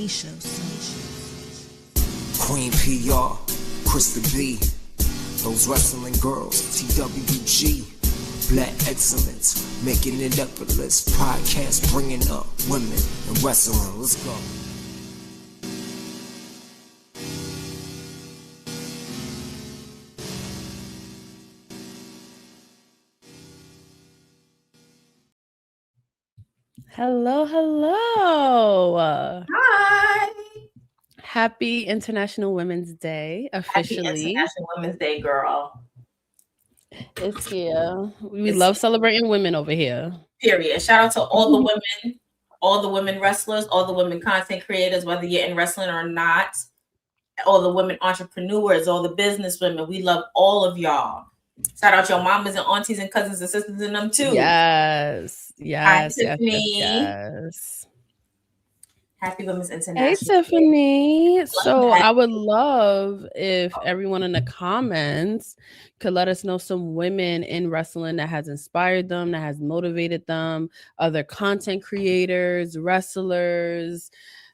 Queen PR, Krista B, those wrestling girls, TWG, Black Excellence, making it effortless. Podcast bringing up women in wrestling. Let's go. Hello, hello. Hi. Happy International Women's Day, officially. Happy International Women's Day, girl. It's here. We love celebrating women over here. Period. Shout out to all the women wrestlers, all the women content creators, whether you're in wrestling or not, all the women entrepreneurs, all the business women. We love all of y'all. Shout out your mamas and aunties and cousins and sisters in them too. Yes. Hi, Tiffany. Happy Women's International. Hey, Tiffany. So I would love if everyone in the comments could let us know some women in wrestling that has inspired them, that has motivated them, other content creators, wrestlers,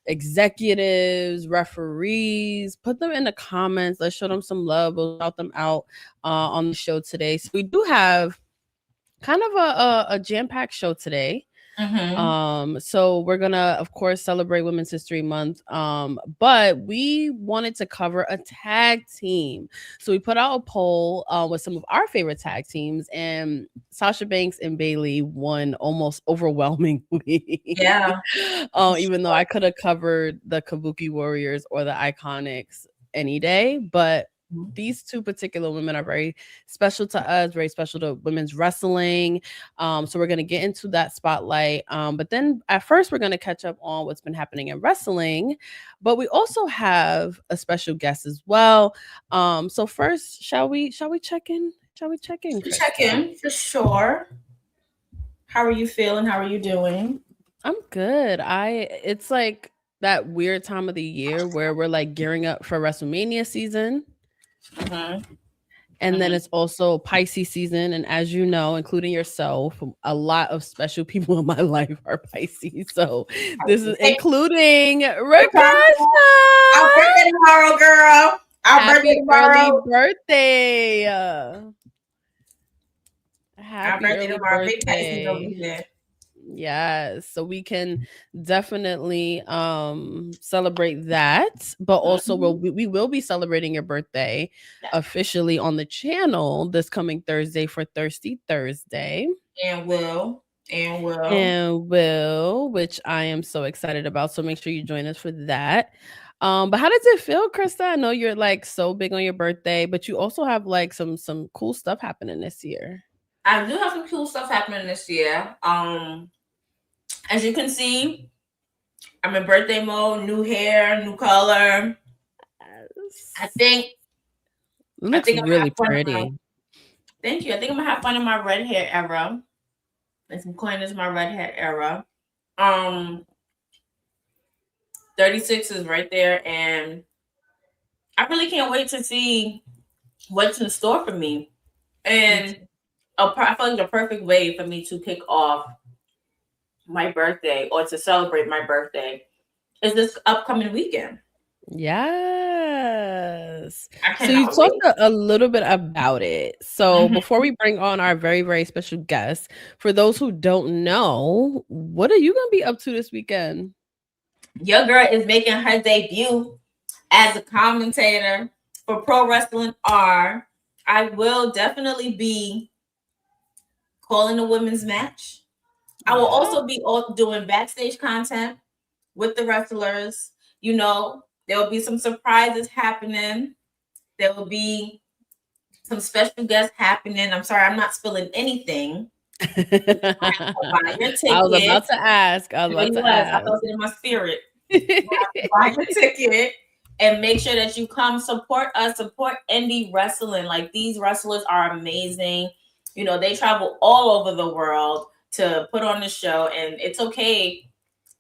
executives, referees. Put them in the comments. Let's show them some love. We'll shout them out on the show today. So we do have kind of a jam-packed show today. Mm-hmm. So we're gonna, of course, celebrate Women's History Month. But we wanted to cover a tag team. So we put out a poll with some of our favorite tag teams, and Sasha Banks and Bayley won almost overwhelmingly. Yeah. Even though I could have covered the Kabuki Warriors or the Iconics any day, but these two particular women are very special to us, very special to women's wrestling. So we're going to get into that spotlight. But then at first, we're going to catch up on what's been happening in wrestling. But we also have a special guest as well. So first, shall we check in? Check in for sure. How are you feeling? How are you doing? I'm good. It's like that weird time of the year where we're like gearing up for WrestleMania season. Mm-hmm. And then it's also Pisces season. And as you know, including yourself, a lot of special people in my life are Pisces. So this is including Rakersha. Our birthday tomorrow, girl. Happy early birthday. Happy early birthday. Yes, so we can definitely celebrate that, but also we will be celebrating your birthday officially on the channel this coming Thursday for Thirsty Thursday. And will, which I am so excited about. So make sure you join us for that. But how does it feel, Krista? I know you're like so big on your birthday, but you also have like some cool stuff happening this year. I do have some cool stuff happening this year. As you can see, I'm in birthday mode, new hair, new color. Yes. I think really pretty. Thank you. I think I'm gonna have fun in my red hair era. And some coin is my red hair era. 36 is right there, and I really can't wait to see what's in store for me. And I feel like the perfect way for me to kick off my birthday or to celebrate my birthday is this upcoming weekend. Yes. So you talked a little bit about it. So before we bring on our very, very special guest, for those who don't know, what are you going to be up to this weekend? Your girl is making her debut as a commentator for Pro Wrestling R. I will definitely be calling a women's match. I will also be doing backstage content with the wrestlers. You know, there will be some surprises happening. There will be some special guests happening. I'm sorry, I'm not spilling anything. I was about to ask. I felt it in my spirit. Buy your ticket and make sure that you come support us, support indie wrestling. Like, these wrestlers are amazing. You know, they travel all over the world to put on the show, and it's okay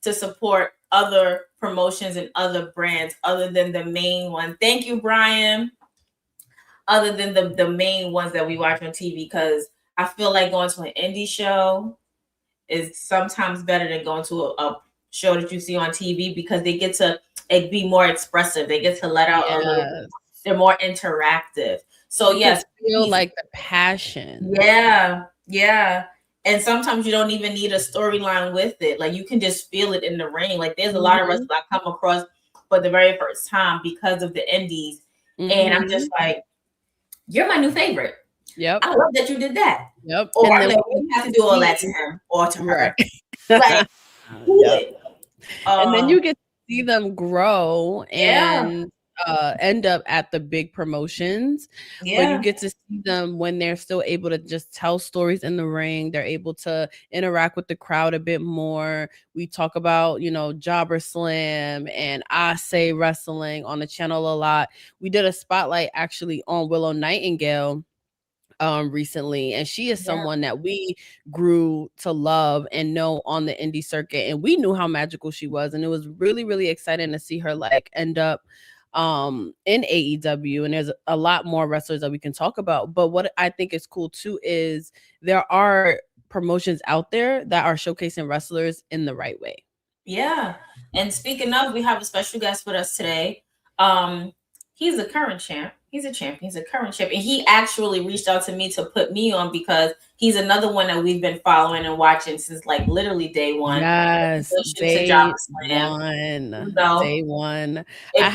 to support other promotions and other brands other than the main one. Thank you, Brian. Other than the main ones that we watch on TV, because I feel like going to an indie show is sometimes better than going to a show that you see on TV because they get to be more expressive. They get to let out a little bit. They're more interactive. So you yes, feel like the passion. Yeah. And sometimes you don't even need a storyline with it. Like you can just feel it in the ring. Like there's a lot of wrestlers I come across for the very first time because of the indies. And I'm just like, you're my new favorite. Yep. I love that you did that. Yep. Or and then like, you have to do all that to him or to her. Like, and then you get to see them grow and end up at the big promotions. But you get to see them when they're still able to just tell stories in the ring. They're able to interact with the crowd a bit more. We talk about, Jobber Slam and I Say Wrestling on the channel a lot. We did a spotlight actually on Willow Nightingale recently, and she is someone that we grew to love and know on the indie circuit, and we knew how magical she was, and it was really, really exciting to see her like end up in AEW. And there's a lot more wrestlers that we can talk about, but what I think is cool too is there are promotions out there that are showcasing wrestlers in the right way. And speaking of, we have a special guest with us today. He's a current champ. He's a champion. He's a current champ. And he actually reached out to me to put me on because he's another one that we've been following and watching since like literally day one. Yes, day one. Day one. I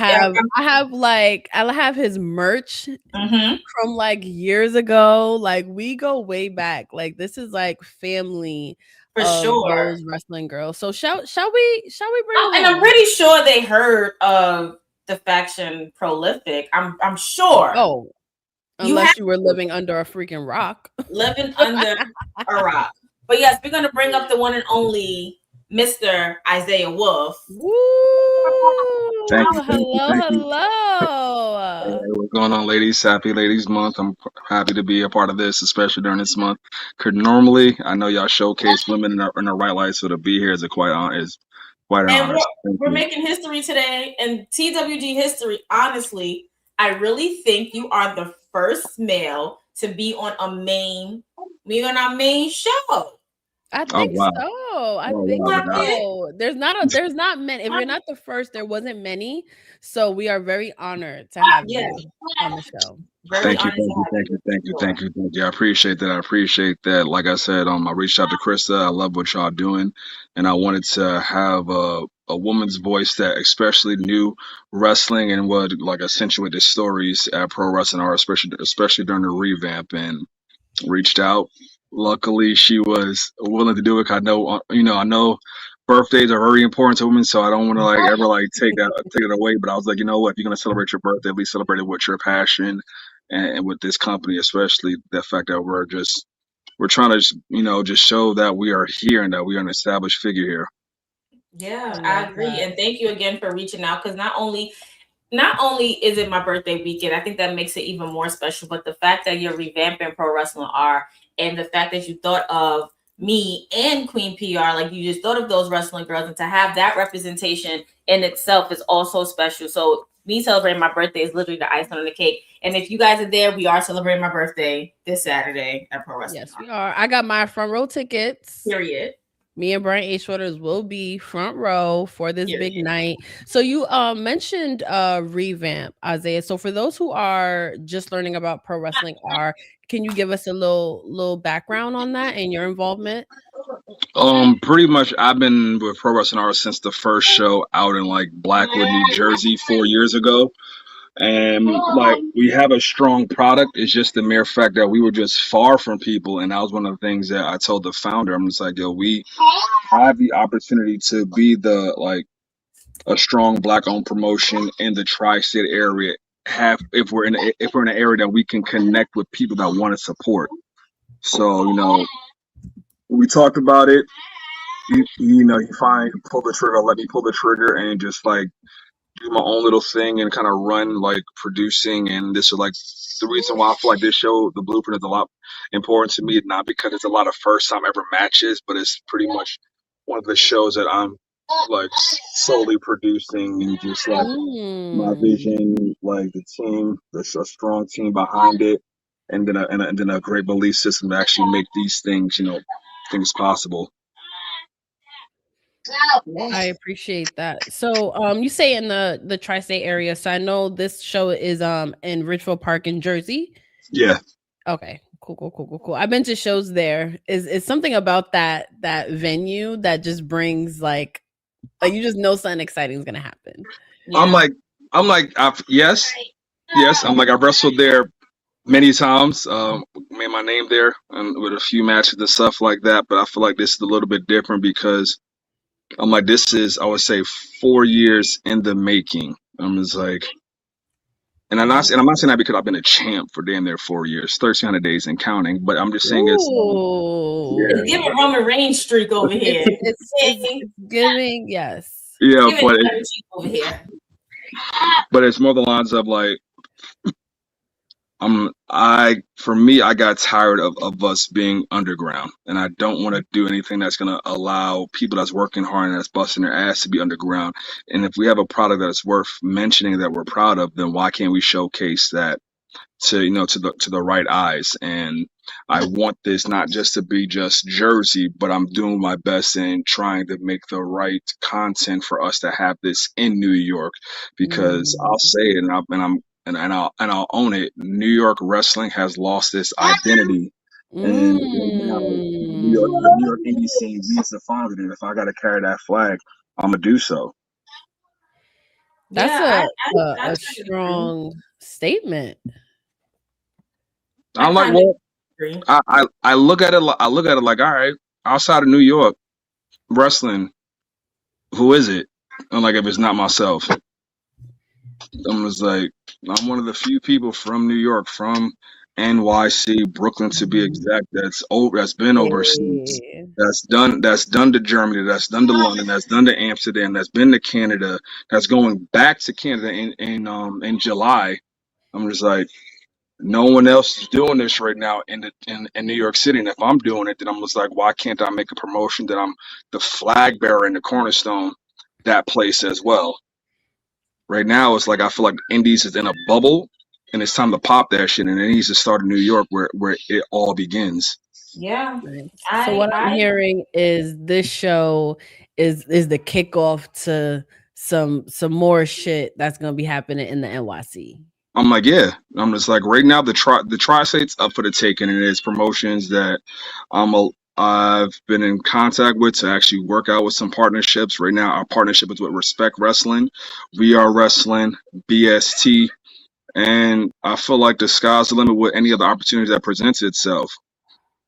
have his merch from like years ago. Like we go way back. Like this is like family. For sure. Those wrestling girls. So shall we bring and I'm pretty sure they heard of the faction Prolific. I'm sure. Oh, unless you were living under a freaking rock. Living under a rock. But yes, we're gonna bring up the one and only Mr. Isaiah Wolf. Woo! Hello. Hey, what's going on, ladies? Happy Ladies Month. I'm happy to be a part of this, especially during this month. Because normally, I know y'all showcase women in the right light, so to be here is quite an honor. We're making history today, and TWG history. Honestly, I really think you are the first male to be on our main show. I think so. I think so. There's not many. If you're not the first, there wasn't many. So we are very honored to have you on the show. Thank you. I appreciate that. Like I said, I reached out to Krista. I love what y'all doing, and I wanted to have a woman's voice that especially knew wrestling and would like accentuate the stories at Pro Wrestling R, especially during the revamp, and reached out. Luckily, she was willing to do it. I know birthdays are very important to women, so I don't want to ever take it away. But I was like, you know what? If you're gonna celebrate your birthday, at least celebrate it with your passion and with this company, especially the fact that we're trying to just show that we are here and that we are an established figure here. Yeah, I agree, and thank you again for reaching out because not only is it my birthday weekend, I think that makes it even more special, but the fact that you're revamping Pro Wrestling R and the fact that you thought of me and Queen PR, like you just thought of those wrestling girls, and to have that representation in itself is also special. So me celebrating my birthday is literally the icing on the cake. And if you guys are there, we are celebrating my birthday this Saturday at Pro Wrestling. Yes, we are. I got my front row tickets. Period. Me and Brian H. Waters will be front row for this big night. So you mentioned revamp, Isaiah. So for those who are just learning about Pro Wrestling R, can you give us a little background on that and your involvement? Pretty much I've been with Pro Wrestling R since the first show out in Blackwood, New Jersey 4 years ago. And we have a strong product. It's just the mere fact that we were just far from people, and that was one of the things that I told the founder. I'm just like, yo, we have the opportunity to be a strong Black-owned promotion in the tri-state area. If we're in an area that we can connect with people that want to support. So we talked about it. He pull the trigger, let me pull the trigger, and just do my own little thing and kind of run producing. And this is the reason why I feel like this show, the blueprint, is a lot important to me, not because it's a lot of first time ever matches, but it's pretty much one of the shows that I'm solely producing, and just my vision, the team, there's a strong team behind it, and then a great belief system to actually make these things, things possible. I appreciate that. So, you say in the tri-state area. So I know this show is in Ridgefield Park in Jersey. Yeah. Okay. Cool. I've been to shows there. Is something about that venue that just brings like you just know something exciting is gonna happen. Yeah. Yes. I've wrestled there many times. Made my name there and with a few matches and stuff like that. But I feel like this is a little bit different because this is, I would say, 4 years in the making. I'm just like, and I'm not saying that because I've been a champ for damn near 4 years, 1,300 days and counting. But I'm just saying It's giving Roman Reigns streak over here. It's giving, yes. Yeah, but over here. But it's more the lines of like, for me, I got tired of us being underground, and I don't want to do anything that's going to allow people that's working hard and that's busting their ass to be underground. And if we have a product that's worth mentioning that we're proud of, then why can't we showcase that to the right eyes? And I want this not just to be just Jersey, but I'm doing my best in trying to make the right content for us to have this in New York, because I'll say it, and I'll own it. New York wrestling has lost its identity, and now the New York indie scene needs to find it. And if I got to carry that flag, I'm gonna do so. That's a strong statement. I'm like, well, I look at it like, all right, outside of New York wrestling, who is it? And like, if it's not myself, I'm just like, I'm one of the few people from New York, from NYC, Brooklyn to be exact, that's been overseas, that's done to Germany, that's done to London, that's done to Amsterdam, that's been to Canada, that's going back to Canada in July. I'm just like, no one else is doing this right now in New York City. And if I'm doing it, then I'm just like, why can't I make a promotion that I'm the flag bearer and the cornerstone that place as well? Right now, it's like I feel like Indies is in a bubble, and it's time to pop that shit, and it needs to start in New York where it all begins. Yeah. So what I'm hearing is this show is the kickoff to some more shit that's gonna be happening in the NYC. I'm like, yeah. I'm just like, right now the tri-state's up for the taking, and it's promotions that I've been in contact with to actually work out with some partnerships. Right now, our partnership is with Respect Wrestling, We Are Wrestling, BST, and I feel like the sky's the limit with any other opportunity that presents itself.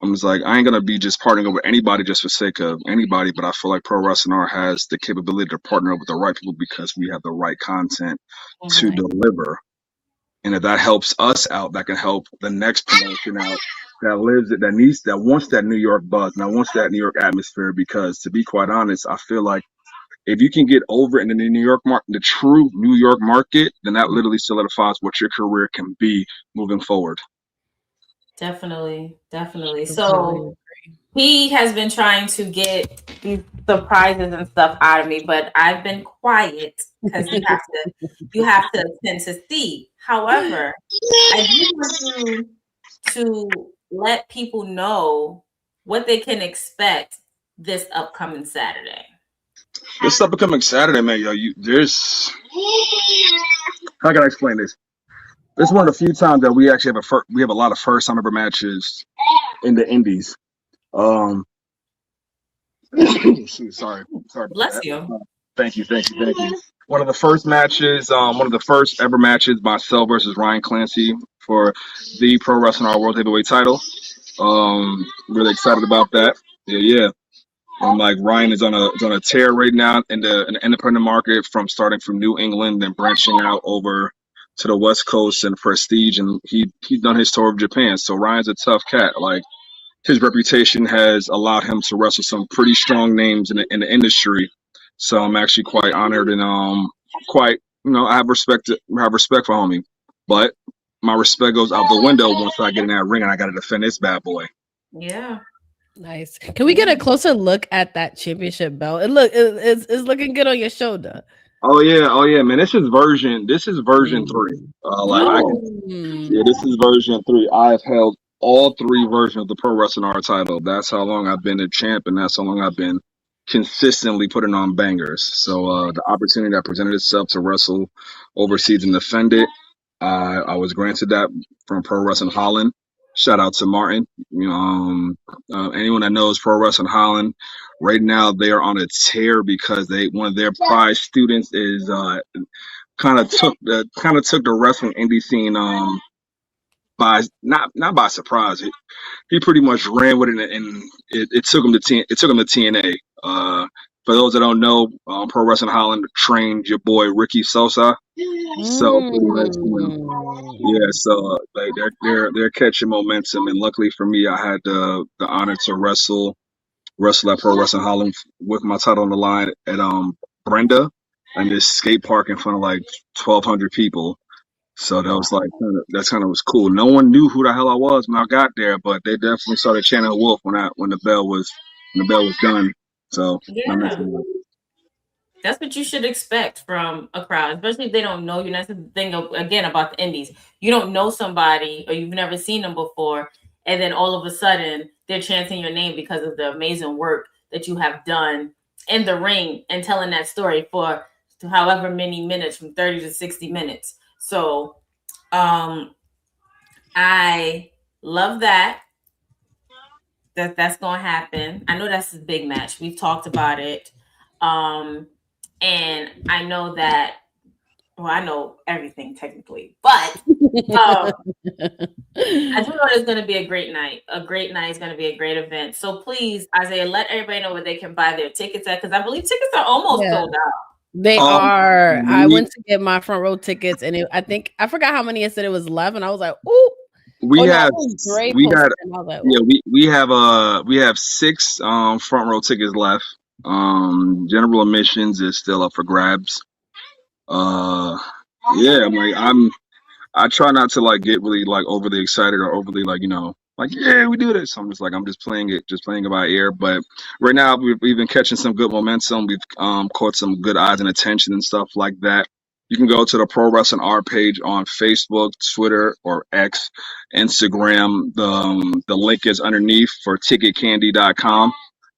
I'm just like, I ain't gonna be just partnering up with anybody just for sake of anybody, but I feel like Pro Wrestling R has the capability to partner up with the right people because we have the right content to deliver. And if that helps us out, that can help the next promotion out that wants that New York buzz, and that wants that New York atmosphere. Because to be quite honest, I feel like if you can get over in the New York market, the true New York market, then that literally solidifies what your career can be moving forward. Definitely. So he has been trying to get these surprises and stuff out of me, but I've been quiet because you have to tend to see. However, I do want you to let people know what they can expect this upcoming Saturday. This upcoming Saturday, man, how can I explain this? This is one of the few times that we actually have a lot of first time ever matches in the Indies. Sorry. Bless you. Thank you. One of the first matches, one of the first ever matches, myself versus Ryan Clancy for the Pro Wrestling R World Heavyweight title. Really excited about that. Yeah. I'm like, Ryan is on a tear right now in the independent market, starting from New England and branching out over to the West Coast and Prestige, and he's done his tour of Japan. So Ryan's a tough cat. Like, his reputation has allowed him to wrestle some pretty strong names in the industry. So I'm actually quite honored and I have respect for homie. But my respect goes out the window once I get in that ring and I got to defend this bad boy. Yeah. Nice. Can we get a closer look at that championship belt? It's looking good on your shoulder. Oh yeah, man. This is version 3. This is version 3. I've held all 3 versions of the Pro Wrestling R title. That's how long I've been a champ, and that's how long I've been consistently putting on bangers. So the opportunity that presented itself to wrestle overseas and defend it, I was granted that from Pro Wrestling Holland. Shout out to Martin. Anyone that knows Pro Wrestling Holland, right now they are on a tear because one of their prize students is kind of took the wrestling indie scene by not by surprise. He pretty much ran with it, and it took him to TNA. For those that don't know, Pro Wrestling Holland trained your boy Ricky Sosa. So pretty much, yeah. So like they're catching momentum, and luckily for me, I had the honor to wrestle at Pro Wrestling Holland with my title on the line at Brenda and this skate park in front of like 1,200 people. So that was like was cool. No one knew who the hell I was when I got there, but they definitely started chanting Wolf when the bell was done. So yeah, that's what you should expect from a crowd, especially if they don't know you. That's the thing again about the indies. You don't know somebody or you've never seen them before, and then all of a sudden they're chanting your name because of the amazing work that you have done in the ring and telling that story for however many minutes, from 30 to 60 minutes. So I love that that's gonna happen. I know that's a big match. We've talked about it. And I know that, well, I know everything technically, but I do know it's going to be a great night. A great night is going to be a great event. So please, Isaiah, let everybody know where they can buy their tickets at, because I believe tickets are almost sold out. They are. I went to get my front row tickets, and I forgot how many it said it was 11. I was like, ooh. We have 6 front row tickets left. General admissions is still up for grabs. I try not to like get really like overly excited or overly like, yeah, we do this. I'm just playing it by ear. But right now we've been catching some good momentum. We've caught some good eyes and attention and stuff like that. You can go to the Pro Wrestling R page on Facebook, Twitter, or X, Instagram. The link is underneath for ticketcandy.com.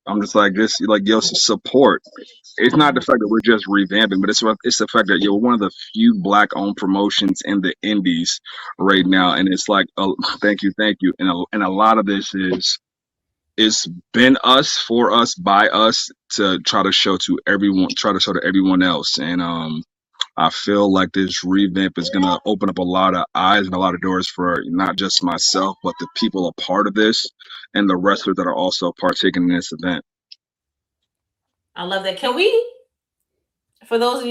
I'm just like this, like yo, support. It's not the fact that we're just revamping, but it's the fact that you're one of the few black-owned promotions in the indies right now, and it's like, oh, thank you, and a lot of this is it's been us, for us, by us, to try to show to everyone else, and I feel like this revamp is gonna open up a lot of eyes and a lot of doors for not just myself, but the people a part of this and the wrestlers that are also partaking in this event. I love that. Can we, for those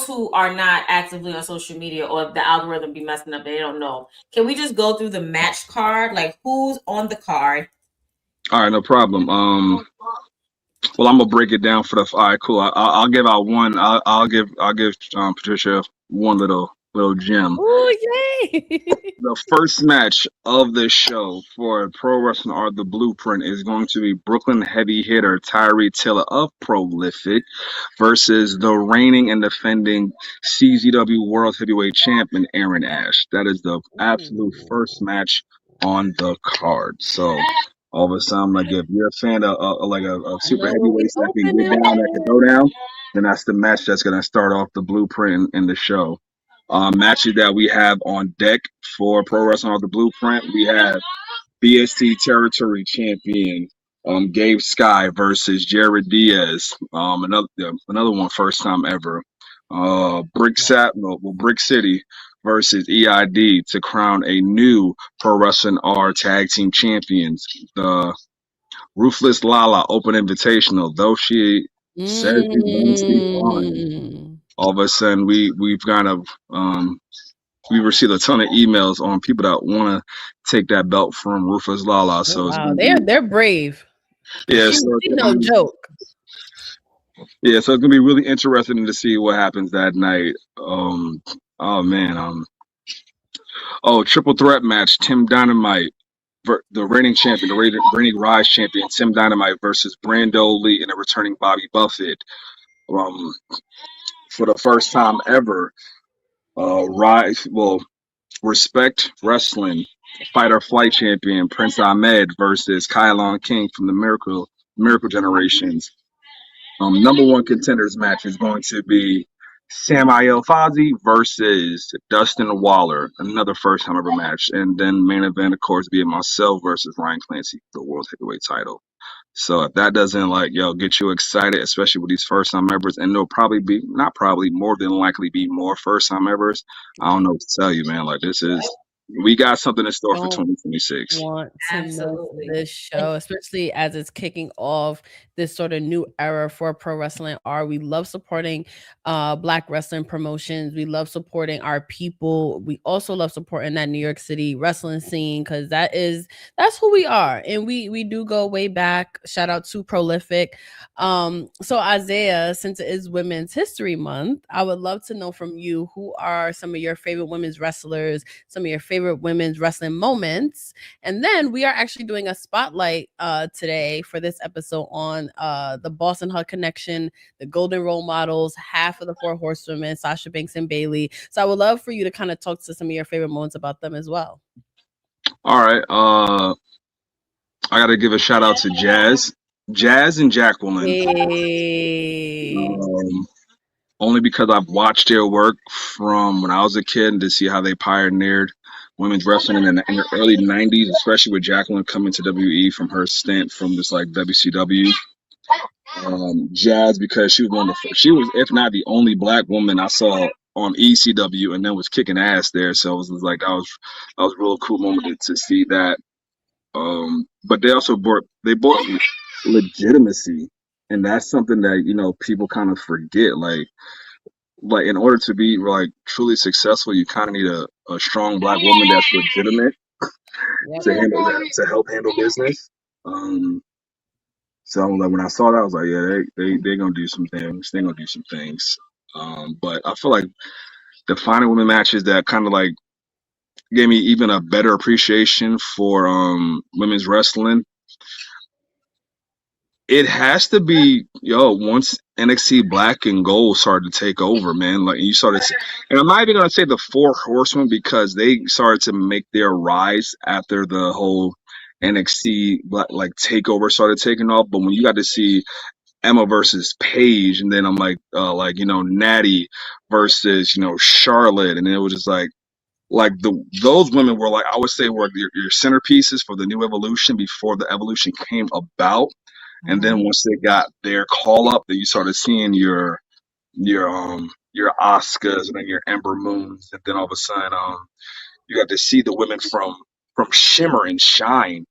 who are not actively on social media or the algorithm be messing up, they don't know, can we just go through the match card? Like, who's on the card? All right, no problem. Well, I'm gonna break it down for the. All right, cool. I'll give out one. I'll give Patricia one little gem. Oh, yay! The first match of the show for Pro Wrestling R The Blueprint is going to be Brooklyn heavy hitter Tyree Taylor of Prolific versus the reigning and defending CZW World Heavyweight Champion Aaron Ash. That is the absolute first match on the card. So all of a sudden, like, if you're a fan of super heavyweights that can get down, that can go down, then that's the match that's going to start off the Blueprint in the show. Matches that we have on deck for Pro Wrestling R The Blueprint, we have BST Territory Champion Gabe Sky versus Jared Diaz. Another one, first time ever. Brick City versus EID to crown a new Pro Wrestling R Tag Team Champions. The Ruthless Lala Open Invitational, though she says she's going to be fine. All of a sudden, we've kind of we received a ton of emails on people that want to take that belt from Ruthless Lala. So wow, they're brave. Yeah, she's no joke. Yeah, so it's gonna be really interesting to see what happens that night. Triple threat match: Tim Dynamite, the reigning champion, the reigning Rise champion, Tim Dynamite versus Brando Lee and the returning Bobby Buffett. For the first time ever, Respect Wrestling Fight or Flight champion Prince Ahmed versus Kylon King from the Miracle Generations number one contenders match is going to be Samael Fozzy versus Dustin Waller, another first time ever match. And then main event, of course, being myself versus Ryan Clancy for the World Heavyweight title. So if that doesn't get you excited, especially with these first time members, and there'll probably be more than likely be more first time members. I don't know what to tell you, man. We got something in store for 2026. Want to miss Absolutely. this show, especially as it's kicking off this sort of new era for pro wrestling. We love supporting Black wrestling promotions. We love supporting our people. We also love supporting that New York City wrestling scene, because that's who we are, and we do go way back. Shout out to Prolific. So Isaiah, since it is Women's History Month, I would love to know from you, who are some of your favorite women's wrestlers, some of your favorite women's wrestling moments. And then we are actually doing a spotlight today for this episode on the Boston Hug Connection, the Golden Role Models, half of the Four Horsewomen, Sasha Banks and Bayley. So I would love for you to kind of talk to some of your favorite moments about them as well. All right. I got to give a shout out to Jazz and Jacqueline. Hey. Only because I've watched their work from when I was a kid, and to see how they pioneered women's wrestling in the early 90s, especially with Jacqueline coming to WWE from her stint from just WCW. Jazz, because she was if not the only Black woman I saw on ECW, and then was kicking ass there. So it was that was a real cool moment to see that. But they also brought legitimacy, and that's something that people kind of forget. Like in order to be truly successful, you kind of need a strong Black woman that's legitimate to help handle business. So when I saw that, I was like, yeah, they're gonna do some things. They're gonna do some things. But I feel like the final women matches that kind of gave me even a better appreciation for women's wrestling. It has to be once NXT Black and Gold started to take over, man. You started, and I'm not even gonna say the Four Horsemen, because they started to make their rise after the whole NXT Black takeover started taking off. But when you got to see Emma versus Paige, and then I'm Natty versus Charlotte, and it was just those women were I would say were your centerpieces for the new evolution before the evolution came about. And then once they got their call up, then you started seeing your Oscars and then your Ember Moons, and then all of a sudden you got to see the women from shimmer and shine.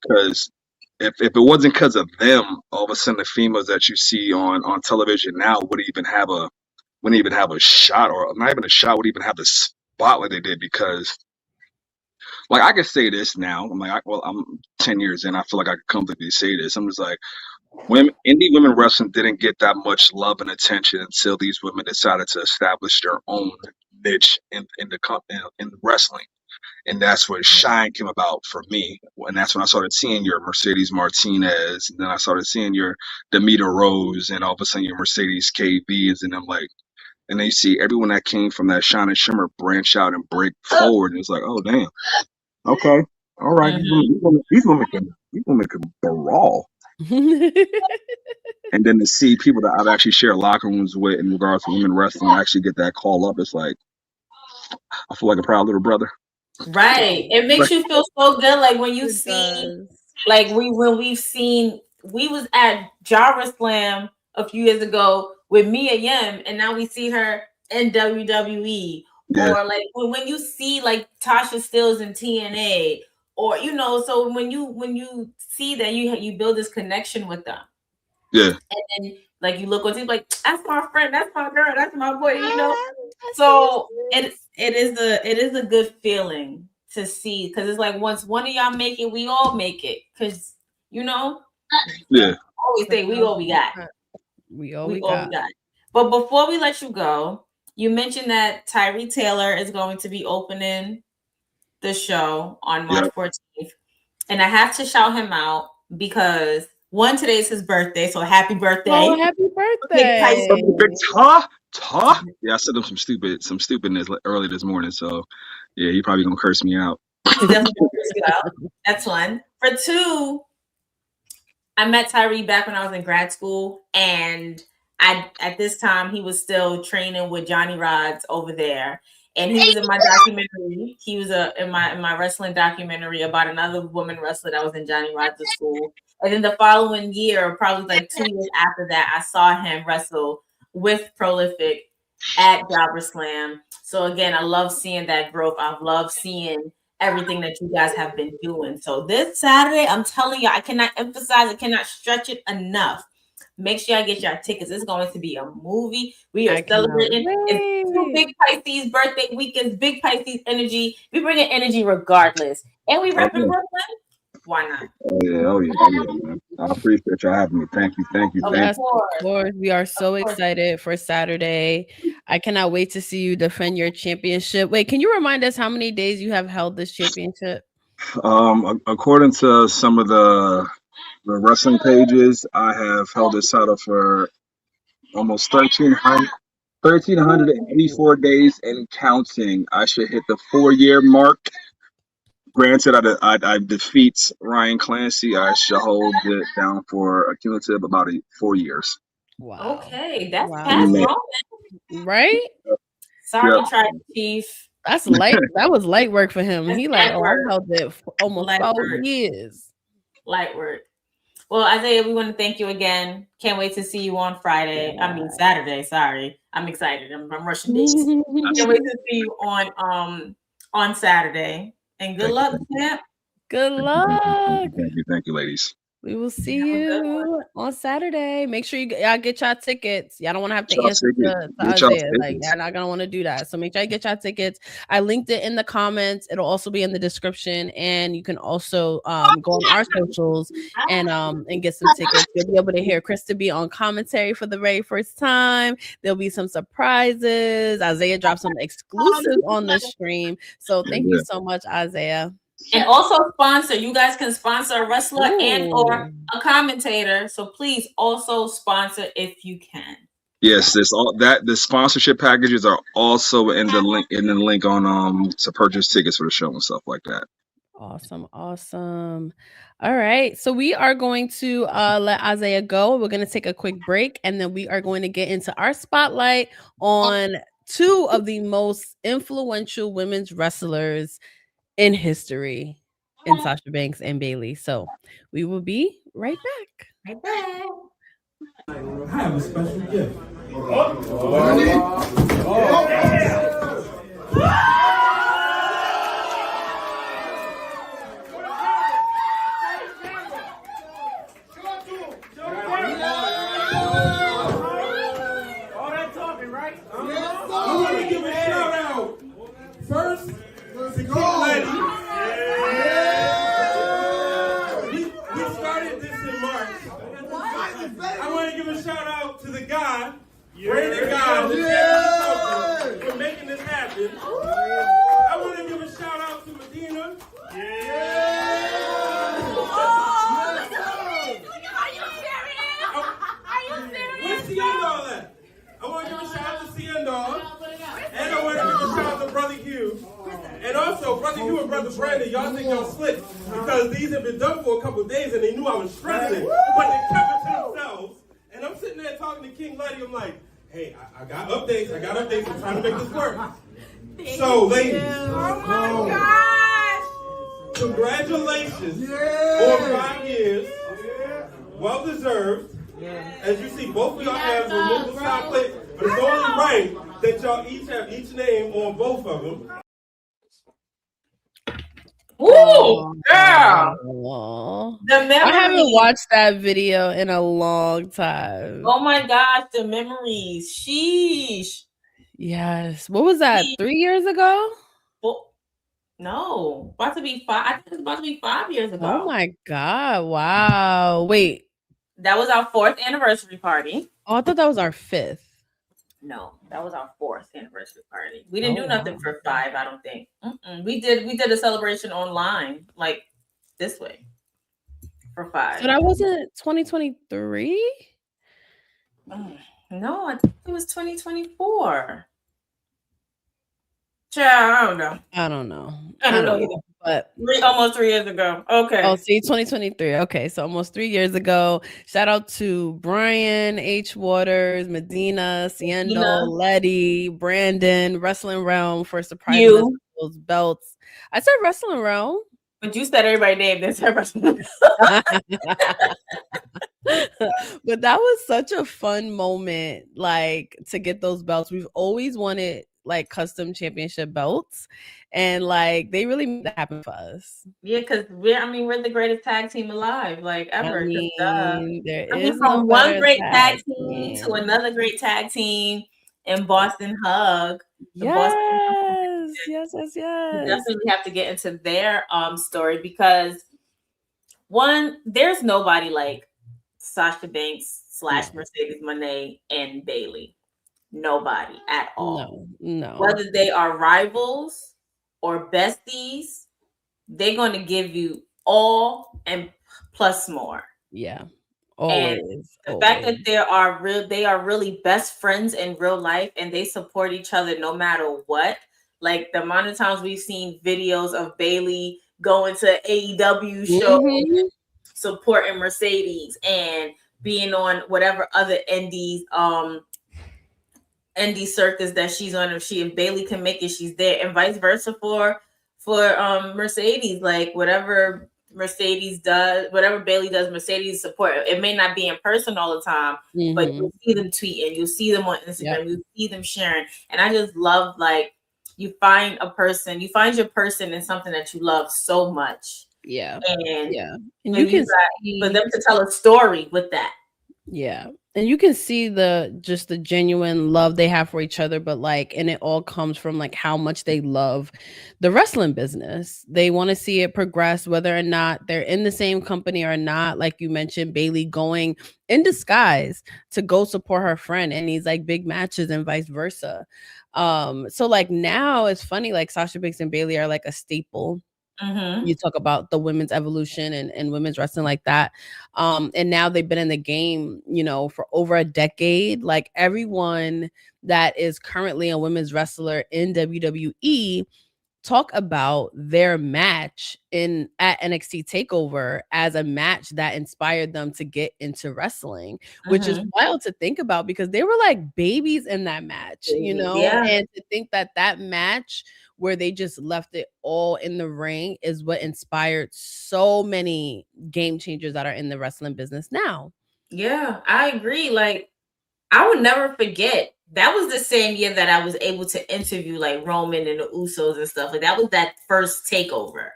Because if it wasn't because of them, all of a sudden the females that you see on television now wouldn't even have a shot, or not even a shot, would even have the spot like they did. Because I can say this now. I'm 10 years in. I feel like I can comfortably say this. I'm just indie women wrestling didn't get that much love and attention until these women decided to establish their own niche in wrestling. And that's where shine came about for me. And that's when I started seeing your Mercedes Martinez, and then I started seeing your Demeter Rose, and all of a sudden your Mercedes KBs, and and then you see everyone that came from that shine and shimmer branch out and break forward, and it's oh damn, okay, all right, these women can brawl. And then to see people that I've actually shared locker rooms with in regards to women wrestling actually get that call up, it's I feel like a proud little brother. Right. It makes you feel so good. When you see, we was at Jara Slam a few years ago with Mia Yim, and now we see her in WWE. Yeah. Or when you see Tasha Steelz in TNA, or so when you see that you build this connection with them. Yeah. And then you look on TV that's my friend, that's my girl, that's my boy, So it is a good feeling to see, because it's once one of y'all make it, we all make it. Because yeah, I always say we all we got. We all we got. But before we let you go, you mentioned that Tyree Taylor is going to be opening the show on March 14th. And I have to shout him out because today's his birthday, so happy birthday. Oh, happy birthday. Yeah, I said him some stupidness early this morning, so yeah, he probably gonna curse me out. He's definitely gonna curse you out. That's one. For two, I met Tyree back when I was in grad school, and at this time he was still training with Johnny Rods over there, and he was in my documentary. He was in my wrestling documentary about another woman wrestler that was in Johnny Rods' school. And then the following year, probably like 2 years after that, I saw him wrestle with Prolific at Jobber Slam. So again, I love seeing that growth. I love seeing everything that you guys have been doing. So this Saturday, I'm telling you, I cannot emphasize, I cannot stretch it enough. Make sure I get your tickets. It's going to be a movie. We are celebrating. It's 2 big Pisces birthday weekends, big Pisces energy. We bring in energy regardless. And we repping Brooklyn. Why not? Oh yeah, man. I appreciate y'all having me. Thank you. Of course. We are so excited for Saturday. I cannot wait to see you defend your championship. Wait, can you remind us how many days you have held this championship? According to some of the wrestling pages, I have held this title for almost 1,384 days and counting. I should hit the 4-year mark. Granted, I defeat Ryan Clancy. I should hold it down for a cumulative about 4 years. Wow. Okay, that's past Roman. Right? Sorry, Tribal Chief. That's light. That was light work for him. He I held it for almost 12 years. Light work. Well, Isaiah, we want to thank you again. Can't wait to see you on Friday. I mean Saturday. Sorry, I'm excited. I'm rushing days. Can't wait to see you on Saturday. And good luck, champ. Good luck. Thank you, ladies. We will see you on Saturday. Make sure y'all get y'all tickets. Y'all don't want to have to answer to Isaiah. Like, y'all not gonna want to do that. So make sure you get y'all tickets. I linked it in the comments. It'll also be in the description, and you can also go on our socials and get some tickets. You'll be able to hear Krista be on commentary for the very first time. There'll be some surprises. Isaiah dropped some exclusives on the stream. So thank you so much, Isaiah. And also sponsor. You guys can sponsor a wrestler and or a commentator. So please also sponsor if you can. Yes, the sponsorship packages are also in the link on to purchase tickets for the show and stuff like that. Awesome. All right. So we are going to let Isaiah go. We're going to take a quick break, and then we are going to get into our spotlight on 2 of the most influential women's wrestlers in history, in Sasha Banks and Bayley. So we will be right back. I have a special gift. All that talking, right? I want to give a shout out first. We started this in March. I want to give a shout out to the guy, Brandon Guy, for making this happen. I want to give a shout out to Medina. Where's Ciandol at? I want to give a shout out to Ciandol. And I want to give a shout out to Brother Hugh. And also, Brother Hugh and Brother Brandon, y'all think y'all slick because these have been done for a couple of days and they knew I was stressing, but they kept it to themselves. And I'm sitting there talking to King Letty. I'm like, hey, I got updates. I'm trying to make this work. So, ladies. Oh my gosh. Congratulations on 5 years. Well deserved. As you see, both of y'all have removable side plates, but it's only right that y'all each have each name on both of them. Ooh, girl. I haven't watched that video in a long time. Oh my gosh, the memories. Sheesh. Yes. What was that? 3 years ago? Well, no, about to be 5. I think it's about to be 5 years ago. Oh my God. Wow. Wait. That was our 4th anniversary party. Oh, I thought that was our 5th. No, that was our 4th anniversary party. We didn't do nothing for 5, I don't think. We did a celebration online, like this way, for 5. So that wasn't 2023? No, I think it was 2024. Child, I don't know. I don't know either. But almost 3 years ago. Okay. Oh, see, 2023. Okay, so almost 3 years ago. Shout out to Brian H. Waters, Medina, Ciendo, Letty, Brandon, Wrestling Realm for surprising us with those belts. I said Wrestling Realm. But you said everybody's name. That's everybody. But that was such a fun moment, like to get those belts. We've always wanted like custom championship belts, and like they really made that happen for us. Yeah, because we're the greatest tag team alive, like ever. There is no from one better great tag team team to another great tag team in Boston Hug. Yes. We definitely have to get into their story because one, there's nobody like Sasha Banks / Mercedes Moné and Bayley. Nobody at all. No. Whether they are rivals or besties, they're going to give you all and plus more. Yeah. Always. And the fact that they are really best friends in real life and they support each other no matter what. Like the amount of times we've seen videos of Bayley going to AEW shows, supporting Mercedes and being on whatever other indie circus that she's on. If Bayley can make it, she's there, and vice versa for Mercedes. Like whatever Mercedes does, whatever Bayley does, Mercedes support. It may not be in person all the time, but you'll see them tweeting, you'll see them on Instagram, you'll see them sharing. And I just love, like, you find your person in something that you love so much. Yeah. And you can see, for them to tell a story with that. Yeah. And you can see the genuine love they have for each other, but like, and it all comes from like how much they love the wrestling business. They want to see it progress, whether or not they're in the same company or not. Like you mentioned, Bayley going in disguise to go support her friend in these like big matches and vice versa. So like now it's funny, like Sasha Banks and Bayley are like a staple. You talk about the women's evolution and women's wrestling like that. And now they've been in the game, for over a decade. Like everyone that is currently a women's wrestler in WWE talk about their match at NXT TakeOver as a match that inspired them to get into wrestling, which is wild to think about because they were like babies in that match, and to think that match where they just left it all in the ring is what inspired so many game changers that are in the wrestling business now. Yeah, I agree. Like, I would never forget. That was the same year that I was able to interview like Roman and the Usos and stuff. Like that was that first takeover.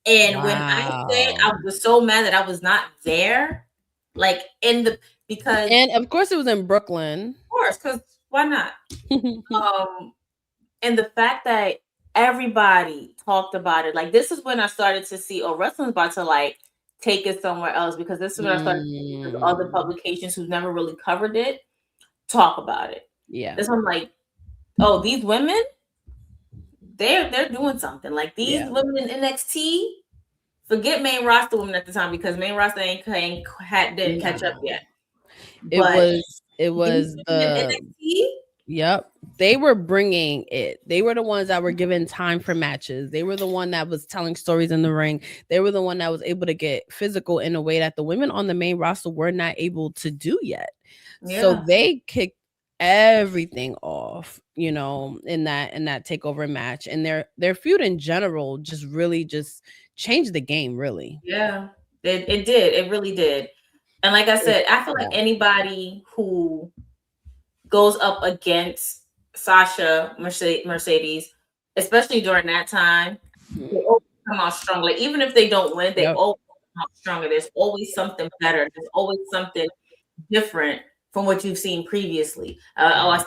And when I say I was so mad that I was not there, like because and of course it was in Brooklyn. Of course, because why not? And the fact that everybody talked about it, like this is when I started to see, wrestling's about to like take it somewhere else, because this is when I started to see other publications who've never really covered it talk about it. Yeah. This one, like, these women, they're doing something. Like these women in NXT, forget main roster women at the time, because main roster didn't catch up yet. It was the NXT. Yep. They were bringing it. They were the ones that were given time for matches. They were the one that was telling stories in the ring. They were the one that was able to get physical in a way that the women on the main roster were not able to do yet. Yeah. So they kicked everything off, in that takeover match. And their feud in general just really just changed the game, really. Yeah, it did. It really did. And like I said, I feel like anybody who goes up against Sasha Mercedes, especially during that time, they always come out stronger. Like, even if they don't win, they always come out stronger. There's always something better. There's always something different from what you've seen previously. I was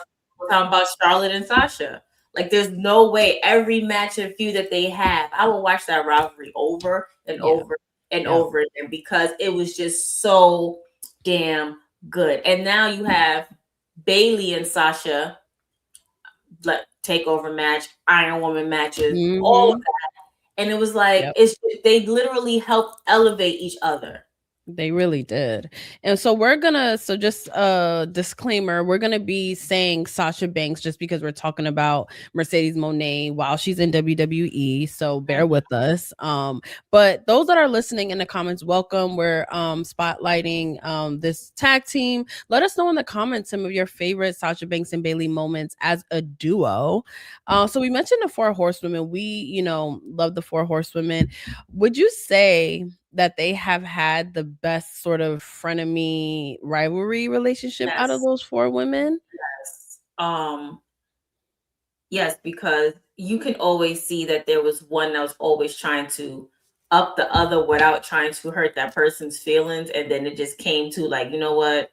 talking about Charlotte and Sasha. Like, there's no way every match and feud that they have, I will watch that rivalry over and over and over again, because it was just so damn good. And now you have Bayley and Sasha takeover match, Iron Woman matches, all of that. And it was like, they literally helped elevate each other. They really did. And so so just a disclaimer, we're gonna be saying Sasha Banks just because we're talking about Mercedes Moné while she's in WWE. So bear with us. But those that are listening in the comments, welcome. We're spotlighting this tag team. Let us know in the comments some of your favorite Sasha Banks and Bayley moments as a duo. So we mentioned the four horsewomen. We, love the four horsewomen. Would you say that they have had the best sort of frenemy rivalry relationship out of Yes. those four women? Yes. Yes, because you can always see that there was one that was always trying to up the other without trying to hurt that person's feelings, and then it just came to like, you know what?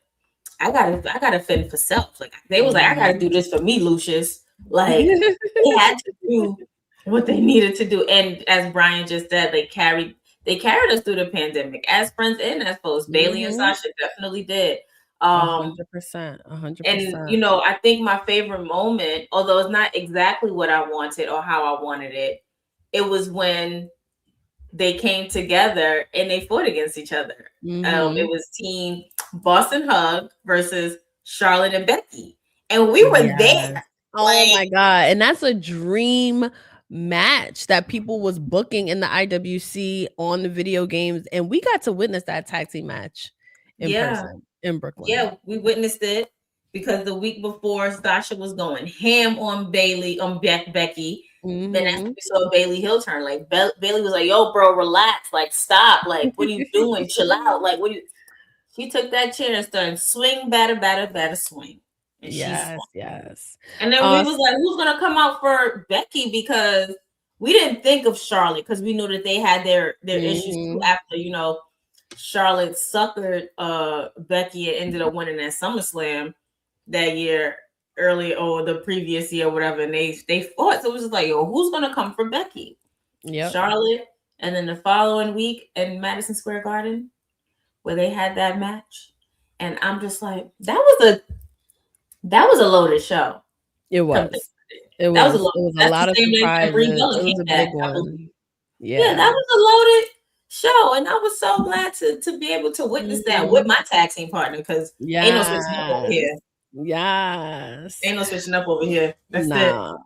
I gotta fend for self. Like they was like, I gotta do this for me, Lucius. Like they had to do what they needed to do. And as Brian just said, they carried us through the pandemic as friends and as foes. Bayley and Sasha definitely did. 100%. And 100%. I think my favorite moment, although it's not exactly what I wanted or how I wanted it was when they came together and they fought against each other. It was team Boston Hug versus Charlotte and Becky, and we were there. Oh my God. And that's a dream match that people was booking in the IWC on the video games, and we got to witness that tag team match in person in Brooklyn. Yeah, we witnessed it because the week before Sasha was going ham on Bayley, on Becky. Then after we saw Bayley heel turn, like Bayley was like, "Yo, bro, relax, like stop, like what are you doing? Chill out, like what?" She took that chair and started swing, batter, swing. And yes. And then we was like, "Who's gonna come out for Becky?" Because we didn't think of Charlotte because we knew that they had their issues too after Charlotte suckered Becky and ended up winning that SummerSlam that year, early or the previous year, whatever. And they fought. So it was just like, yo, who's gonna come for Becky? Charlotte. And then the following week in Madison Square Garden, where they had that match, and I'm just like, that was a loaded show. It was. It was a lot of surprises. It was a big one. Yeah, that was a loaded show, and I was so glad to be able to witness that with my tag team partner, because ain't no switching up over here. Ain't no switching up over here. That's it.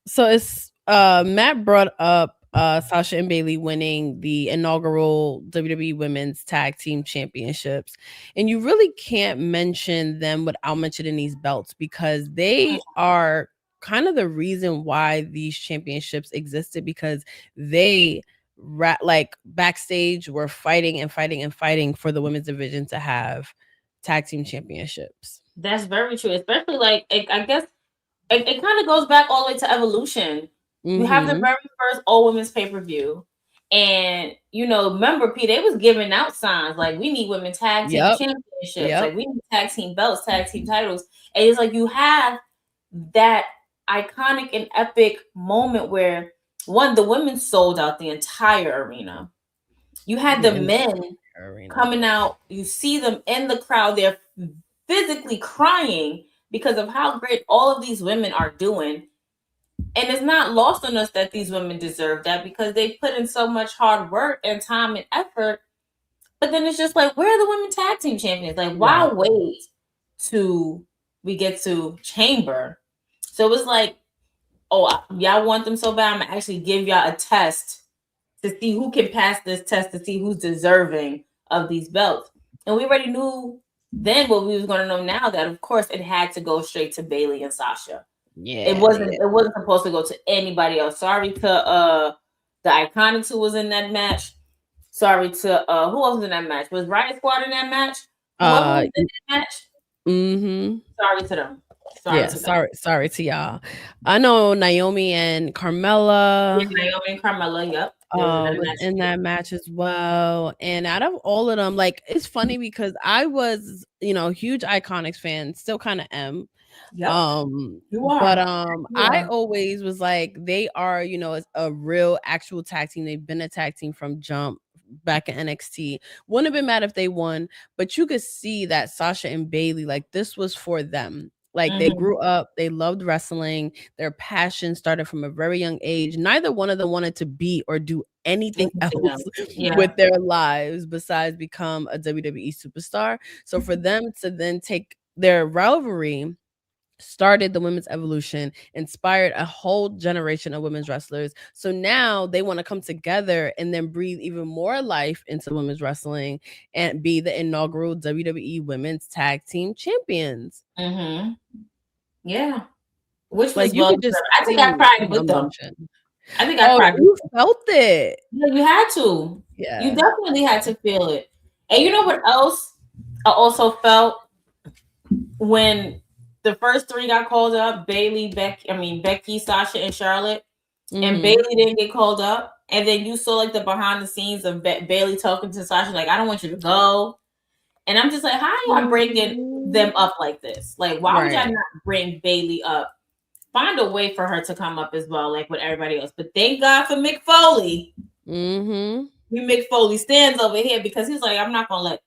So it's Matt brought up Sasha and Bayley winning the inaugural WWE Women's Tag Team Championships, and you really can't mention them without mentioning these belts, because they are kind of the reason why these championships existed, because they like backstage were fighting for the women's division to have tag team championships. That's very true, especially like I guess it kind of goes back all the way to Evolution. You have the very first all women's pay-per-view, and remember, P, they was giving out signs like, we need women tag team championships, like we need tag team belts, tag team titles. And it's like you have that iconic and epic moment where the women sold out the entire arena. You had the men coming out, you see them in the crowd, they're physically crying because of how great all of these women are doing. And it's not lost on us that these women deserve that, because they put in so much hard work and time and effort. But then it's just like, where are the women tag team champions? Like, why wait till we get to Chamber? So it's like, oh, y'all want them so bad, I'm gonna actually give y'all a test to see who can pass this test, to see who's deserving of these belts. And we already knew then what we was going to know now, that of course it had to go straight to Bayley and Sasha. It wasn't supposed to go to anybody else. Sorry to the Iconics who was in that match. Sorry to who else was in that match? Was Riot Squad in that match? Whoever was in that match? Sorry to them. Sorry to y'all. I know Naomi and Carmella. Naomi and Carmella, yep. In that match as well. And out of all of them, like, it's funny because I was, huge Iconics fan, still kind of am. Yep. You are. But I always was like, they are, a real actual tag team. They've been a tag team from jump back in NXT. Wouldn't have been mad if they won, but you could see that Sasha and Bayley, like, this was for them. Like, they grew up, they loved wrestling, their passion started from a very young age. Neither one of them wanted to be or do anything else Yeah. with their lives besides become a WWE superstar. So for them to then take their rivalry, started the women's evolution, inspired a whole generation of women's wrestlers. So now they want to come together and then breathe even more life into women's wrestling and be the inaugural WWE Women's Tag Team Champions. Mm-hmm. Yeah. Which was Like you could just I think I cried with them. emotion. I think I cried. You felt it. Yeah, you had to. Yeah. You definitely had to feel it. And you know what else I also felt when the first three got called up, Becky, Sasha, and Charlotte, and Bayley didn't get called up. And then you saw like the behind the scenes of Bayley talking to Sasha, like, I don't want you to go. And I'm just like, how are y'all bringing them up like this? Like, why would y'all not bring Bayley up? Find a way for her to come up as well, like with everybody else. But thank God for Mick Foley. Mick Foley stands over here because he's like, I'm not going to let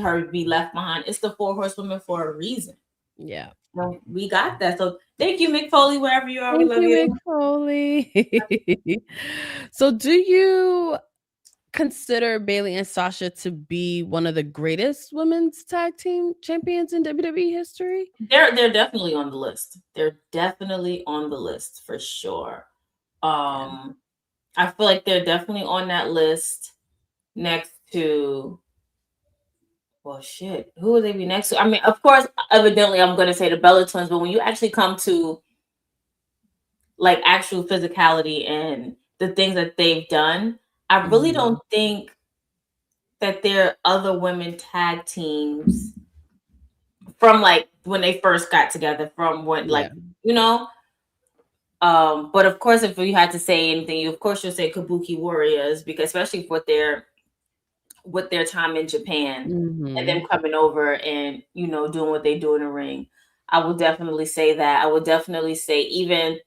her be left behind. It's the 4 horsewomen for a reason. Yeah. Well, we got that. So thank you, Mick Foley, wherever you are. Thank we love you, Mick Foley. So do you consider Bayley and Sasha to be one of the greatest women's tag team champions in WWE history? They're definitely on the list. They're definitely on the list for sure. I feel like they're definitely on that list next to, well, shit, who would they be next to? I mean, of course, evidently, I'm going to say the Bella Twins, but when you actually come to like actual physicality and the things that they've done, I really don't think that there are other women tag teams from like when they first got together, from when like, you know. But of course, if you had to say anything, of course you'll say Kabuki Warriors, because especially with their time in Japan and them coming over and, you know, doing what they do in the ring. I would definitely say that. I would definitely say even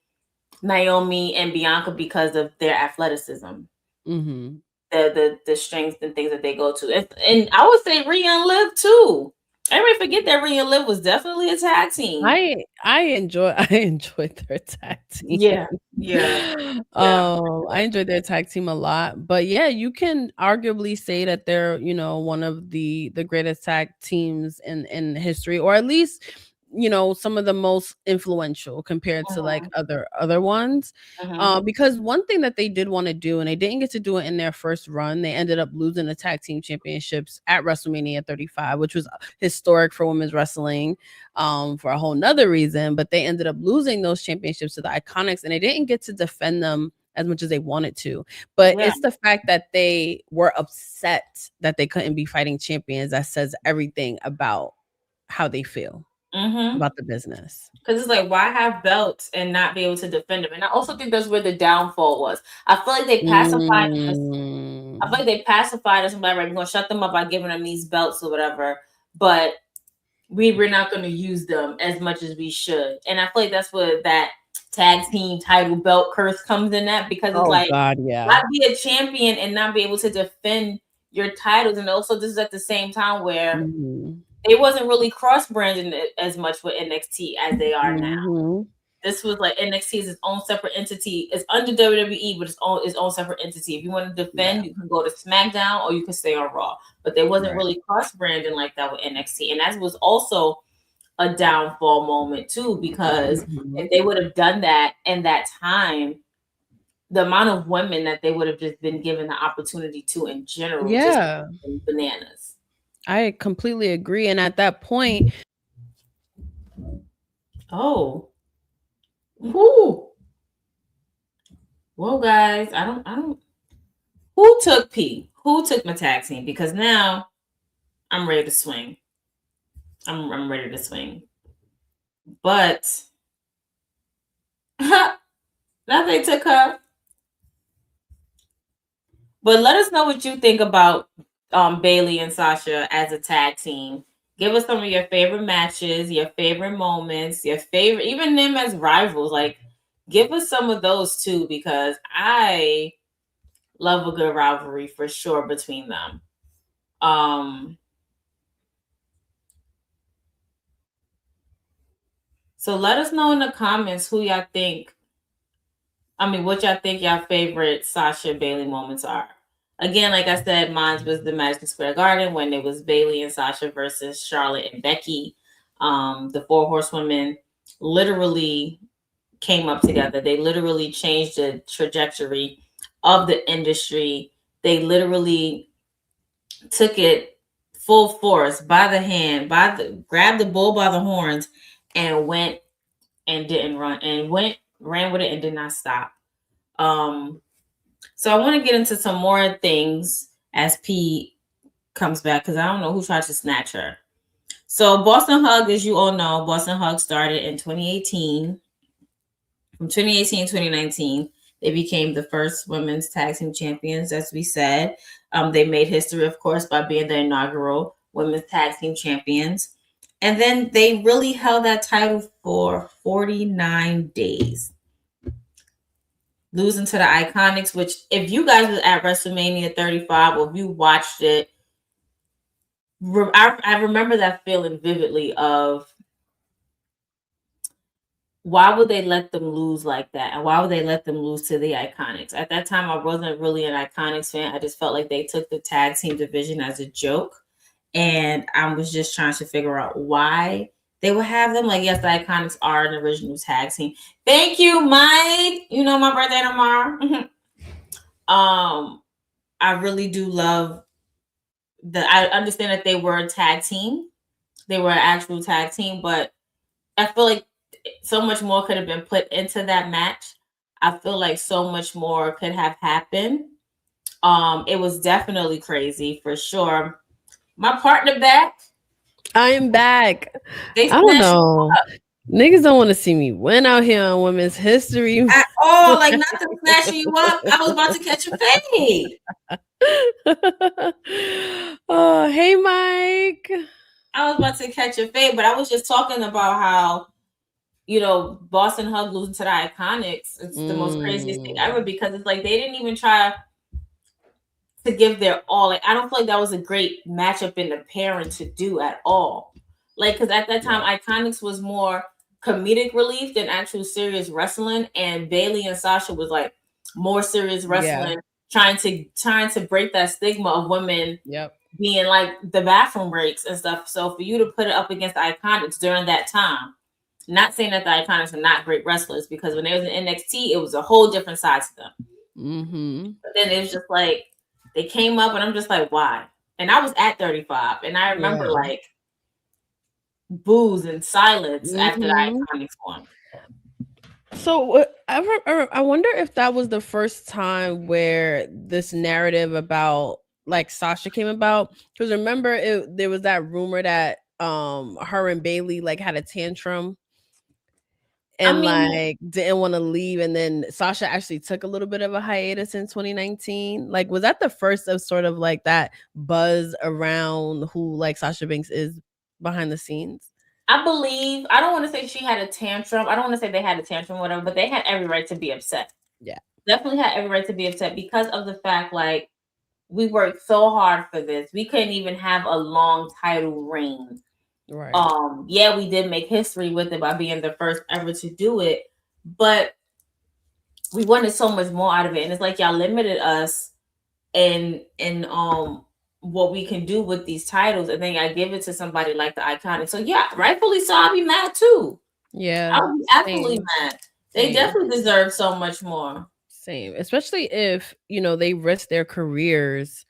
Naomi and Bianca because of their athleticism. The strengths and things that they go to. And I would say Rhea and Liv too. Everybody forget that Rhea and Liv was definitely a tag team. I enjoyed their tag team. I enjoyed their tag team a lot. But yeah, you can arguably say that they're, you know, one of the greatest tag teams in history, or at least, you know, some of the most influential compared to like other ones. Because one thing that they did want to do, and they didn't get to do it in their first run, they ended up losing the tag team championships at WrestleMania 35, which was historic for women's wrestling for a whole nother reason. But they ended up losing those championships to the Iconics, and they didn't get to defend them as much as they wanted to. But it's the fact that they were upset that they couldn't be fighting champions that says everything about how they feel about the business. Because it's like, why have belts and not be able to defend them? And I also think that's where the downfall was. I feel like they pacified us. I feel like they pacified us and like, right, we're going to shut them up by giving them these belts or whatever. But we're not going to use them as much as we should. And I feel like that's where that tag team title belt curse comes in at, because it's not be a champion and not be able to defend your titles. And also this is at the same time where they wasn't really cross-branding it as much with NXT as they are now. This was like NXT is its own separate entity. It's under WWE, but its own separate entity. If you want to defend, you can go to SmackDown or you can stay on Raw. But they wasn't really cross-branding like that with NXT. And that was also a downfall moment too, because if they would have done that in that time, the amount of women that they would have just been given the opportunity to in general, just bananas. I completely agree. And at that point, well, guys, I don't. Who took P? Who took my tag team? Because now I'm ready to swing. I'm ready to swing. But now they took her. But let us know what you think about Bayley and Sasha as a tag team. Give us some of your favorite matches, your favorite moments, your favorite, even them as rivals. Like, give us some of those too, because I love a good rivalry for sure between them. So let us know in the comments who y'all think what y'all think y'all favorite Sasha Bayley moments are? Again, like I said, mine was the Madison Square Garden when it was Bayley and Sasha versus Charlotte and Becky. The four horsewomen literally came up together. They literally changed the trajectory of the industry. They literally took it full force by the hand, grabbed the bull by the horns and went and didn't run and ran with it and did not stop. So I want to get into some more things as P comes back because I don't know who tried to snatch her. So Boston Hug, as you all know, Boston Hug started in 2018. From 2018 to 2019, they became the first women's tag team champions, as we said. They made history, of course, by being the inaugural women's tag team champions. And then they really held that title for 49 days. Losing to the Iconics, which if you guys was at WrestleMania 35 or if you watched it, I remember that feeling vividly of why would they let them lose like that? And why would they let them lose to the Iconics? At that time, I wasn't really an Iconics fan. I just felt like they took the tag team division as a joke. And I was just trying to figure out why they would have them. Like, yes, the Iconics are an original tag team. Thank you, Mike. You know my birthday tomorrow. I really do love I understand that they were a tag team. They were an actual tag team, but I feel like so much more could have been put into that match. I feel like so much more could have happened. It was definitely crazy for sure. My partner back. I am back. I don't know. Niggas don't want to see me win out here on Women's History. At all. Like, not to snatching you up. I was about to catch a fade. Oh, hey, Mike. I was about to catch a fade, but I was just talking about how, Boston Hug losing to the Iconics. It's the most craziest thing ever because it's like they didn't even try to give their all. Like, I don't feel like that was a great matchup in the pairing to do at all. Like, because at that time, Iconics was more comedic relief than actual serious wrestling, and Bayley and Sasha was like more serious wrestling, trying to break that stigma of women being like the bathroom breaks and stuff. So for you to put it up against the Iconics during that time, not saying that the Iconics are not great wrestlers, because when they was in NXT, it was a whole different side to them. Mm-hmm. But then it was just like they came up, and I'm just like, why? And I was at 35, and I remember like boos and silence after the Iconics won. So I wonder if that was the first time where this narrative about like Sasha came about, because remember there was that rumor that her and Bayley like had a tantrum and like didn't want to leave, and then Sasha actually took a little bit of a hiatus in 2019. Like, was that the first of sort of like that buzz around who like Sasha Banks is behind the scenes? I believe, I don't want to say she had a tantrum. I don't want to say they had a tantrum or whatever, but they had every right to be upset. Yeah. Definitely had every right to be upset because of the fact, like, we worked so hard for this. We couldn't even have a long title reign. Right. Yeah, we did make history with it by being the first ever to do it, but we wanted so much more out of it. And it's like y'all limited us in what we can do with these titles, and then I give it to somebody like the Iconics. So yeah, rightfully so, I'll be mad too. Yeah, I'll be absolutely mad. They definitely deserve so much more. Same, especially if they risk their careers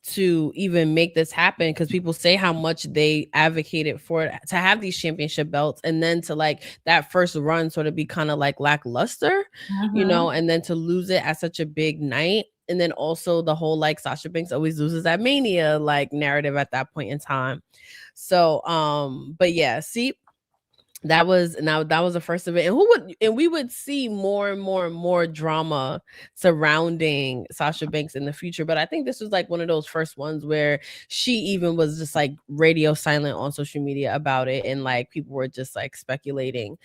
to even make this happen, because people say how much they advocated for it to have these championship belts, and then to like that first run sort of be kind of like lackluster, and then to lose it at such a big night. And then also the whole like Sasha Banks always loses at Mania like narrative at that point in time. So but yeah, see, that was the first of it. And we would see more and more and more drama surrounding Sasha Banks in the future. But I think this was like one of those first ones where she even was just like radio silent on social media about it, and like people were just like speculating.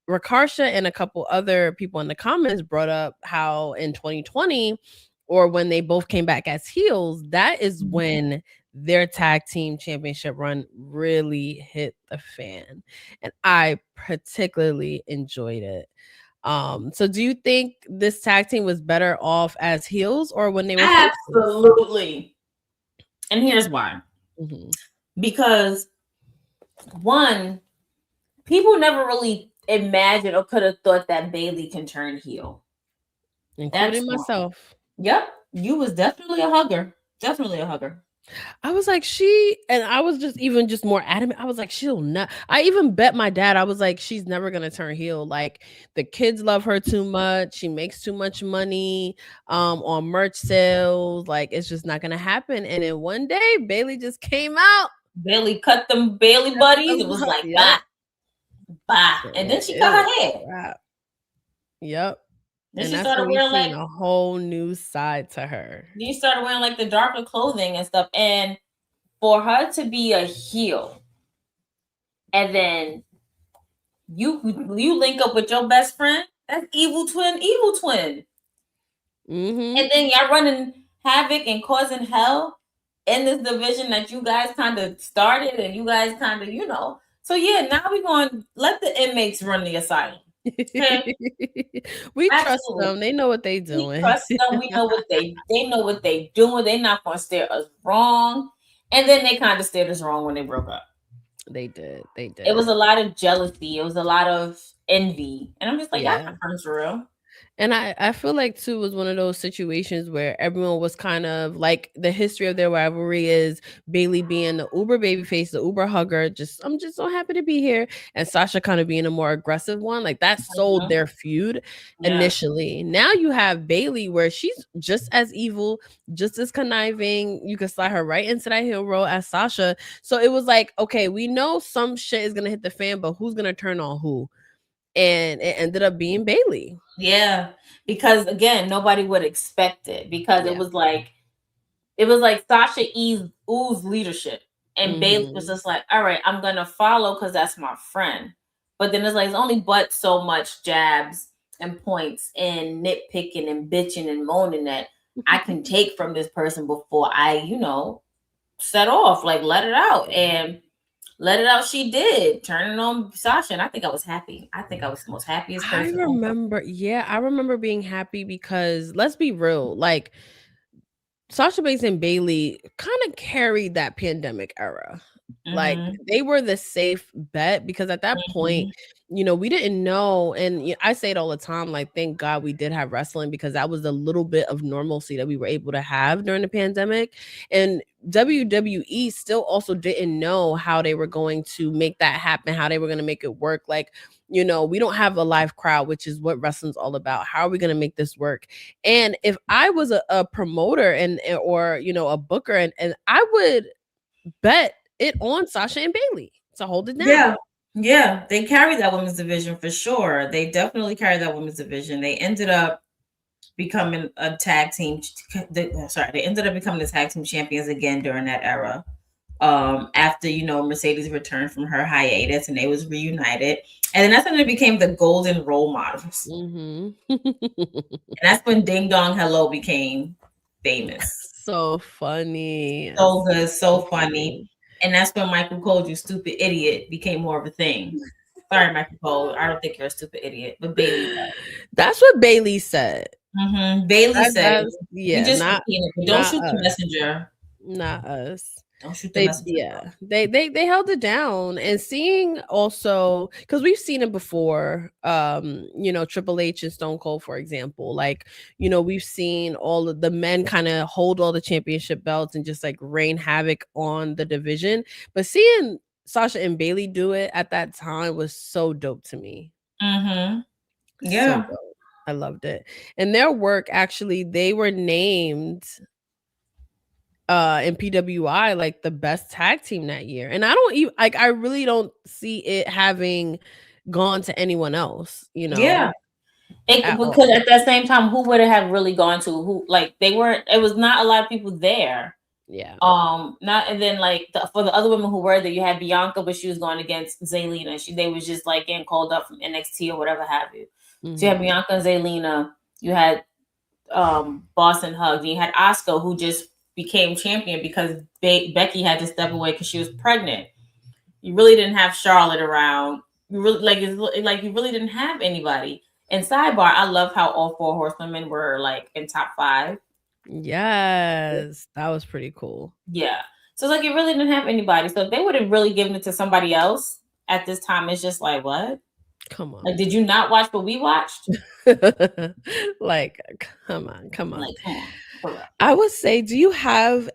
Rakarsha and a couple other people in the comments brought up how in 2020, or when they both came back as heels, that is when their tag team championship run really hit the fan, and I particularly enjoyed it. So do you think this tag team was better off as heels or when they were faces? Absolutely. And here's why. Mm-hmm. Because one, people never really imagined or could have thought that Bayley can turn heel. Including myself. Yep. You was definitely a hugger. Definitely a hugger. I was like, I was just more adamant. I was like, she'll not. I even bet my dad, I was like, she's never gonna turn heel. Like, the kids love her too much. She makes too much money on merch sales. Like, it's just not gonna happen. And then one day, Bayley just came out. Bayley cut them Bayley buddies. It was like, bye. Bye. And then she cut her hair. Yep. Then and she that's started when we wearing seen a whole new side to her. Then she started wearing like the darker clothing and stuff. And for her to be a heel, and then you link up with your best friend, that's evil twin. Mm-hmm. And then y'all running havoc and causing hell in this division that you guys kind of started, and you guys kind of, So yeah, now we're going to let the inmates run the asylum. Okay? We trust them. They know what they doing. We trust them. We know what they know what they doing. They're not going to steer us wrong. And then they kind of steered us wrong when they broke up. They did. It was a lot of jealousy. It was a lot of envy. And I'm just like, y'all not friends for real. And I feel like too was one of those situations where everyone was kind of like, the history of their rivalry is Bayley being the uber babyface, the uber hugger. I'm just so happy to be here, and Sasha kind of being a more aggressive one. Like, that sold their feud initially. Now you have Bayley where she's just as evil, just as conniving. You can slide her right into that heel role as Sasha. So it was like, okay, we know some shit is gonna hit the fan, but who's gonna turn on who? And it ended up being Bayley. Yeah, because again, nobody would expect it, because it was like Sasha oozed leadership, and Bayley was just like, all right, I'm gonna follow because that's my friend. But then it's like, it's only but so much jabs and points and nitpicking and bitching and moaning that I can take from this person before I, set off. Like, let it out. And let it out she did, turning on Sasha, and I think I was happy. I think I was the most happiest person. I remember being happy because, let's be real, like, Sasha Banks and Bayley kind of carried that pandemic era. Like, they were the safe bet, because at that point, we didn't know. And I say it all the time, like, thank God we did have wrestling, because that was a little bit of normalcy that we were able to have during the pandemic. And WWE still also didn't know how they were going to make that happen, how they were going to make it work. Like, we don't have a live crowd, which is what wrestling's all about. How are we going to make this work? And if I was a promoter or a booker, and I would bet it on Sasha and Bayley to hold it down. Yeah, they carried that women's division for sure. They definitely carried that women's division. They ended up becoming a tag team. They ended up becoming the tag team champions again during that era. After Mercedes returned from her hiatus, and they was reunited, and then that's when they became the golden role models. And that's when Ding Dong Hello became famous. So funny. So good, so funny. And that's when Michael Cole, you stupid idiot, became more of a thing. Sorry, Michael Cole. I don't think you're a stupid idiot, but Bayley said. That's what Bayley said. Bayley said, "Yeah, don't shoot the messenger. Not us." Don't shoot the messenger. Yeah, they held it down. And seeing also, because we've seen it before, Triple H and Stone Cold, for example, like, we've seen all of the men kind of hold all the championship belts and just like rain havoc on the division. But seeing Sasha and Bayley do it at that time was so dope to me. Yeah, so dope. I loved it. And their work, actually, they were named in PWI like the best tag team that year. And I really don't see it having gone to anyone else, because at that same time, who would it have really gone to? Who, like, it was not a lot of people there. And then like for the other women who were there, you had Bianca, but she was going against Zelina. They was just like getting called up from NXT or whatever have you. So you had Bianca and Zelina, you had Boston Hug, and you had Asuka, who just became champion because Becky had to step away because she was pregnant. You really didn't have Charlotte around. You really you really didn't have anybody. And sidebar, I love how all 4 horsewomen were like in top 5. Yes, that was pretty cool. Yeah. So it's like you really didn't have anybody. So if they would have really given it to somebody else at this time, it's just like, what? Come on. Like, did you not watch what we watched? Like, come on. Like, come on. I would say, do you have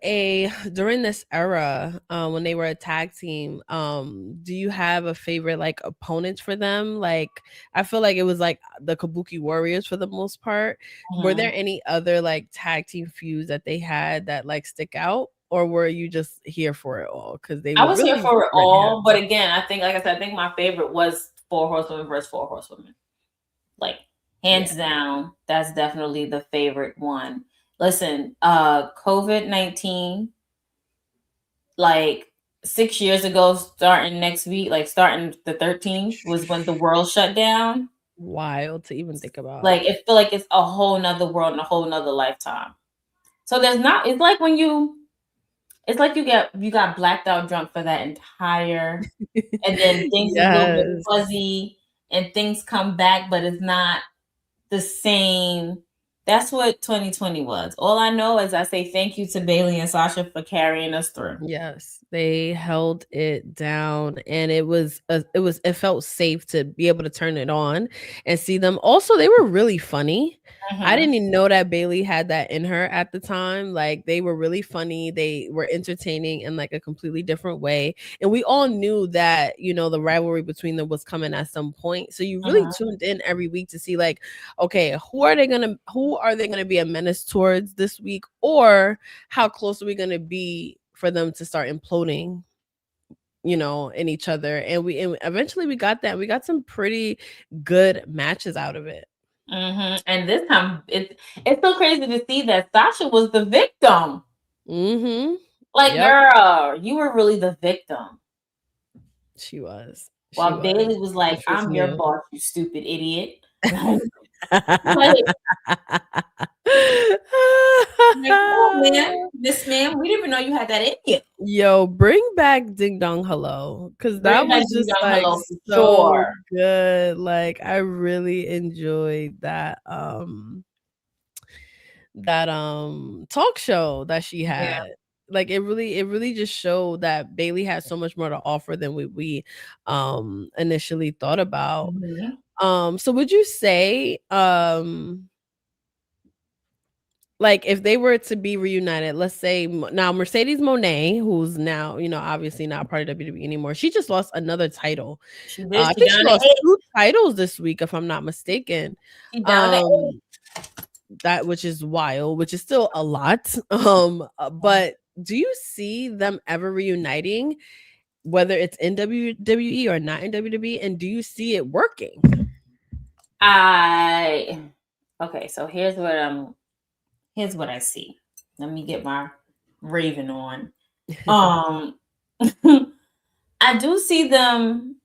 during this era, when they were a tag team, do you have a favorite like opponents for them? Like, I feel like it was like the Kabuki Warriors for the most part. Were there any other like tag team feuds that they had that like stick out? Or were you just here for it all? Because I was here for it all, but again, I think, like I said, I think my favorite was 4 horsewomen versus 4 horsewomen. Like, hands down, that's definitely the favorite one. Listen, COVID-19, like 6 years ago, starting next week, like starting the 13th, was when the world shut down. Wild to even think about. Like, it feel like it's a whole nother world and a whole nother lifetime. So it's like when you got blacked out drunk for that entire, and then things are a little bit fuzzy and things come back, but it's not the same. That's what 2020 was. All I know is I say thank you to Bayley and Sasha for carrying us through. Yes, they held it down, and it felt safe to be able to turn it on and see them. Also, they were really funny. I didn't even know that Bayley had that in her at the time. Like, they were really funny. They were entertaining in like a completely different way. And we all knew that, the rivalry between them was coming at some point. So you really tuned in every week to see like, okay, who are they going to be a menace towards this week, or how close are we going to be for them to start imploding, in each other. And eventually we got that. We got some pretty good matches out of it. And this time it's so crazy to see that Sasha was the victim. Like, girl, you were really the victim. She was. While Bayley was like, I'm your boss, you stupid idiot. Like, oh man, this man, we didn't even know you had that in you. Yo, bring back Ding Dong Hello, because that was just like so good. Like, I really enjoyed that talk show that she had. Yeah. Like, it really just showed that Bayley had so much more to offer than we initially thought about. So would you say like, if they were to be reunited, let's say now Mercedes Moné, who's now, obviously not part of WWE anymore, she just lost another title. I think she lost 2 titles this week, if I'm not mistaken. That, which is wild, which is still a lot. But do you see them ever reuniting, whether it's in WWE or not in WWE, and do you see it working? Okay, so here's what I see. Let me get my Raven on. I do see them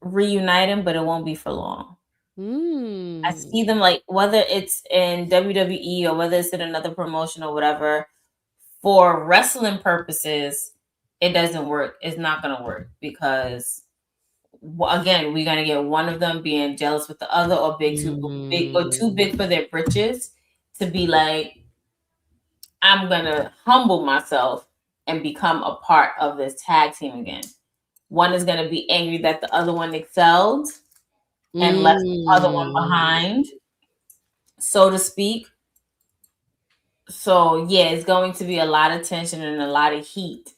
reuniting, but it won't be for long. I see them, like, whether it's in WWE or whether it's in another promotion or whatever, for wrestling purposes, it doesn't work. It's not going to work because, again, we're going to get one of them being jealous with the other, or too big for their britches to be like, I'm going to humble myself and become a part of this tag team again. One is going to be angry that the other one excelled and left the other one behind, so to speak. So, yeah, it's going to be a lot of tension and a lot of heat.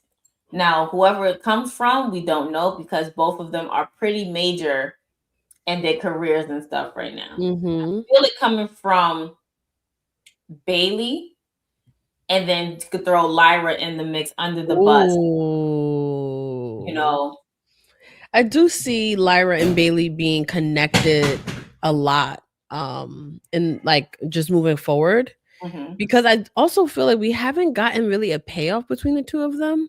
Now, whoever it comes from, we don't know, because both of them are pretty major in their careers and stuff right now. I feel it coming from Bayley, and then you could throw Lyra in the mix under the bus. I do see Lyra and Bayley being connected a lot, and like just moving forward, because I also feel like we haven't gotten really a payoff between the two of them.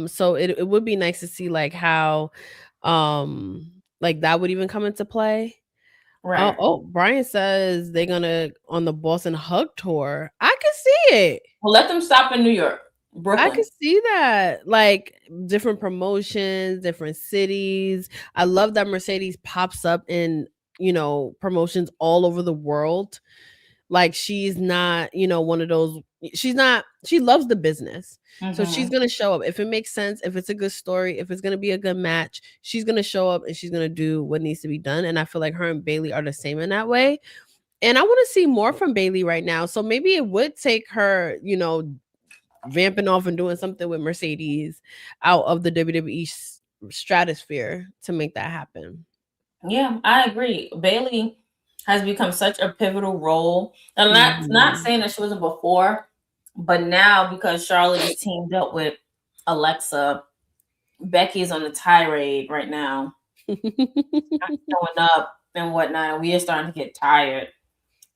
So it would be nice to see like how like that would even come into play. Right. Brian says they're gonna on the Boston Hug tour. I can see it. Well, let them stop in New York, Brooklyn. I can see that. Like different promotions, different cities. I love that Mercedes pops up in, promotions all over the world. Like she's not, one of those, she loves the business. So she's Mm-hmm. going to show up. If it makes sense, if it's a good story, if it's going to be a good match, she's going to show up and she's going to do what needs to be done. And I feel like her and Bayley are the same in that way. And I want to see more from Bayley right now. So maybe it would take her, vamping off and doing something with Mercedes out of the WWE stratosphere to make that happen. Yeah, I agree. Bayley has become such a pivotal role. And not saying that she wasn't before, but now because Charlotte is teamed up with Alexa, Becky's on the tirade right now, showing up and whatnot, and we are starting to get tired.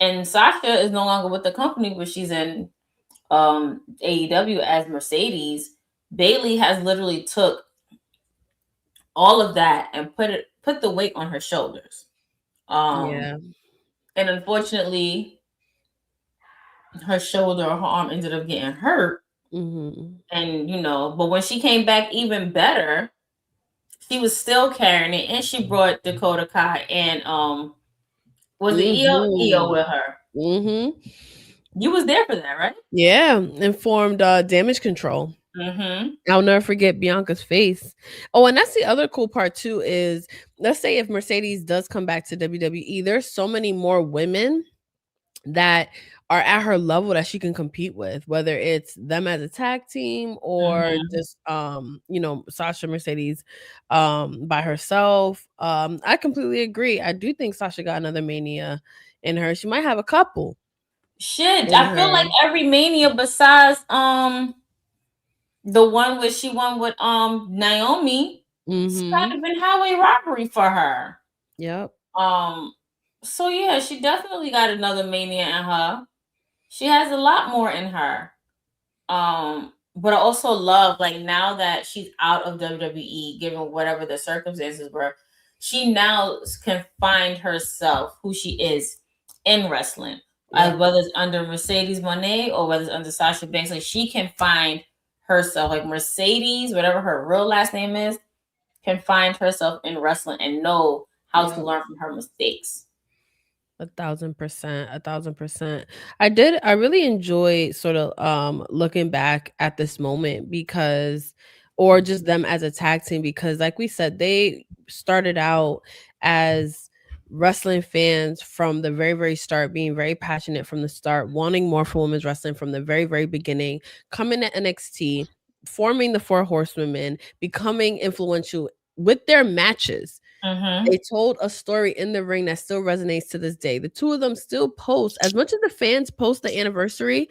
And Sasha is no longer with the company, but she's in AEW as Mercedes. Bayley has literally took all of that and put the weight on her shoulders. Yeah. And unfortunately, her shoulder or her arm ended up getting hurt. Mm-hmm. And but when she came back even better, she was still carrying it, and she brought Dakota Kai and was it EO with her? Mm-hmm. You was there for that, right? Yeah, informed Damage Control. Mm-hmm. I'll never forget Bianca's face. Oh, and that's the other cool part too is, let's say if Mercedes does come back to WWE, there's so many more women that are at her level that she can compete with, whether it's them as a tag team or just Sasha Mercedes by herself. I completely agree. I do think Sasha got another Mania in her. She might have a couple. Shit, I feel like every Mania besides the one where she won with Naomi, it's kind of been highway robbery for her. Yep. So yeah, she definitely got another Mania in her. She has a lot more in her. But I also love, like, now that she's out of WWE, given whatever the circumstances were, she now can find herself, who she is in wrestling. Whether it's under Mercedes Moné or whether it's under Sasha Banks, like she can find herself. Like Mercedes, whatever her real last name is, can find herself in wrestling and know how to learn from her mistakes. 1,000%, 1,000%. I really enjoy sort of looking back at this moment or just them as a tag team, because like we said, they started out as wrestling fans from the very, very start, being very passionate from the start, wanting more for women's wrestling from the very, very beginning, coming to NXT, forming the Four Horsewomen, becoming influential with their matches. They told a story in the ring that still resonates to this day. The two of them still post, as much as the fans post the anniversary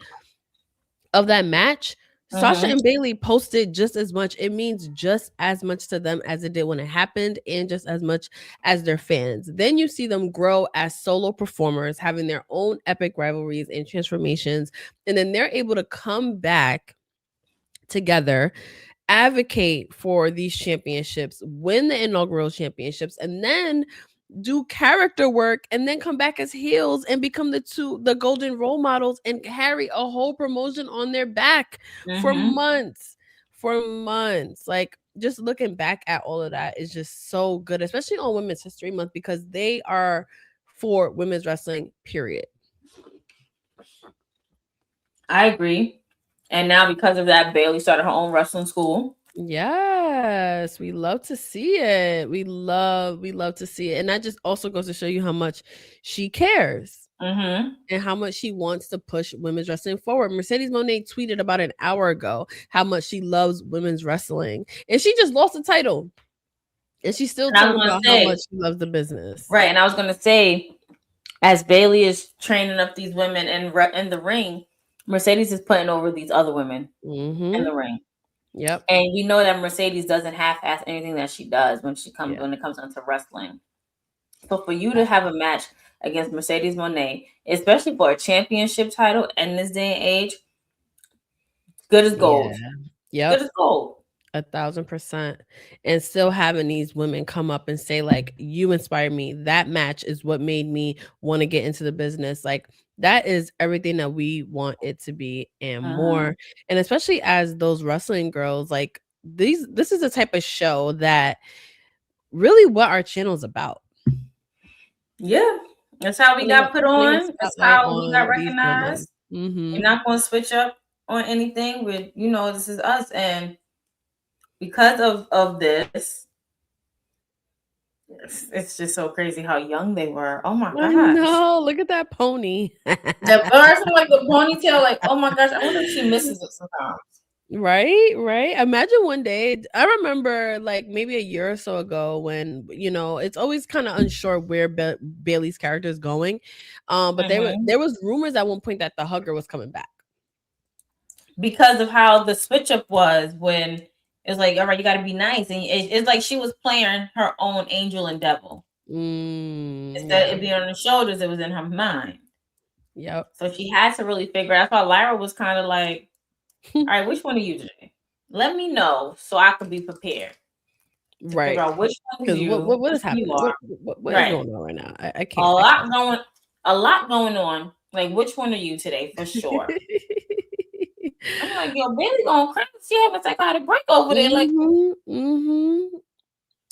of that match, Sasha and Bayley posted just as much. It means just as much to them as it did when it happened, and just as much as their fans. Then you see them grow as solo performers, having their own epic rivalries and transformations, and then they're able to come back together, advocate for these championships, win the inaugural championships, and then do character work, and then come back as heels and become the golden role models and carry a whole promotion on their back for months. Like, just looking back at all of that is just so good, especially on Women's History Month, because they are for women's wrestling, period. I agree. And now because of that, Bayley started her own wrestling school. Yes, we love to see it. We love to see it. And that just also goes to show you how much she cares and how much she wants to push women's wrestling forward. Mercedes Moné tweeted about an hour ago how much she loves women's wrestling. And she just lost the title. And she's still talking about how much she loves the business. Right. And I was going to say, as Bayley is training up these women in the ring, Mercedes is putting over these other women in the ring. Yep. And we know that Mercedes doesn't half-ass anything that she does when it comes into wrestling. So for you to have a match against Mercedes Moné, especially for a championship title in this day and age, good as gold. Yeah. Good as gold. 1,000%. And still having these women come up and say, like, you inspired me. That match is what made me want to get into the business. Like, that is everything that we want it to be and more. And especially as those wrestling girls, like this is the type of show that really what our channel is about. Yeah, that's how we got put on. That's how we got recognized. Mm-hmm. We're not going to switch up on anything. With this is us, and because of this, it's just so crazy how young they were. Oh my gosh! No, look at that pony. The birds like the ponytail. Like, oh my gosh! I wonder if she misses it sometimes. Right. Imagine one day. I remember like maybe a year or so ago when it's always kind of unsure where Bayley's character is going. But there was rumors at one point that the hugger was coming back because of how the switch up was when it's like, all right, you got to be nice, and it's like she was playing her own angel and devil. Instead of it being on the shoulders, it was in her mind. Yep. So she had to really figure out. I thought Lyra was kind of like, all right, which one are you today? Let me know so I can be prepared. Right. Figure out which one is you. What is happening? What is going on right now? I can't. A lot going on. Like, which one are you today for sure? I'm like, yo, Bayley going crazy. She having psychotic break over there. Like,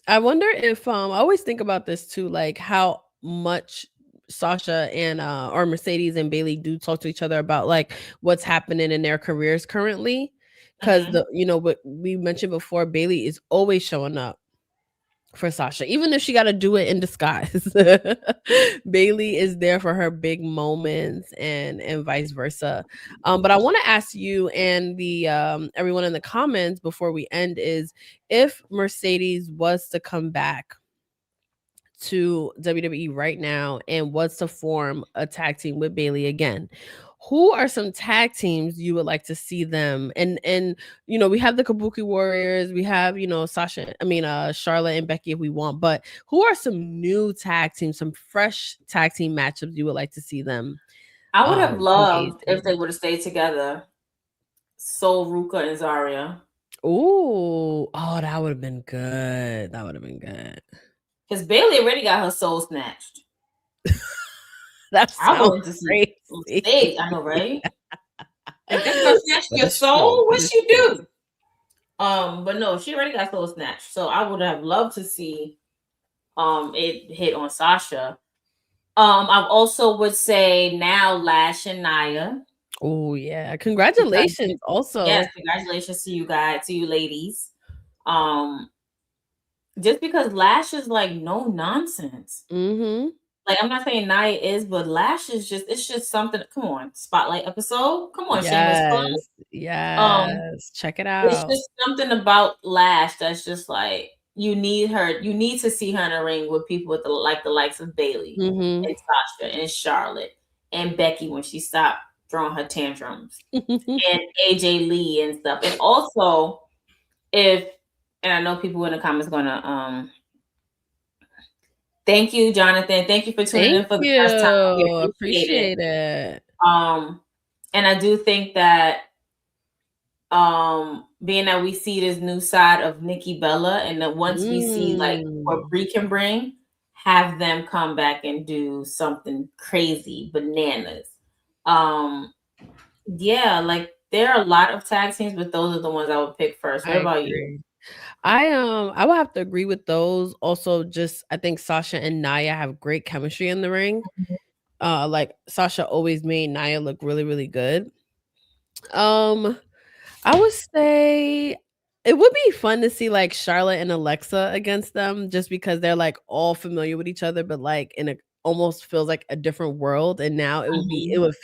I wonder if I always think about this too, like how much Sasha and or Mercedes and Bayley do talk to each other about like what's happening in their careers currently, because what we mentioned before, Bayley is always showing up for Sasha, even if she got to do it in disguise. Bayley is there for her big moments and vice versa. But I want to ask you and the everyone in the comments before we end is, if Mercedes was to come back to WWE right now and was to form a tag team with Bayley again, who are some tag teams you would like to see them? And we have the Kabuki Warriors, we have Charlotte and Becky if we want, but who are some new tag teams, some fresh tag team matchups you would like to see them? I would have loved if they would have stayed together. Sol, Ruka, and Zarya. Oh, that would have been good. Because Bayley already got her soul snatched. That's crazy. I know, right? If this girl snatched your soul, what she do? But no, she already got soul snatched. So I would have loved to see it hit on Sasha. I also would say now Lash and Nia. Oh yeah, congratulations! Also, yes, congratulations to you guys, to you ladies. Just because Lash is like no nonsense. Like, I'm not saying Nia is, but Lash is it's just something. Come on, spotlight episode. Come on, Shameless. Yes, check it out. It's just something about Lash that's just like, you need her. You need to see her in a ring with people with the likes of Bayley and Sasha and Charlotte and Becky when she stopped throwing her tantrums and AJ Lee and stuff. And also, and I know people in the comments gonna thank you, Jonathan. Thank you for tuning in for the first time. We appreciate it. And I do think that being that we see this new side of Nikki Bella, and that once we see like what Brie can bring, have them come back and do something crazy bananas. Yeah, like there are a lot of tag teams, but those are the ones I would pick first. What about you? I would have to agree with those. Also, just I think Sasha and Nia have great chemistry in the ring. Like Sasha always made Nia look really, really good. I would say it would be fun to see like Charlotte and Alexa against them, just because they're like all familiar with each other, but like in a almost feels like a different world. And now it would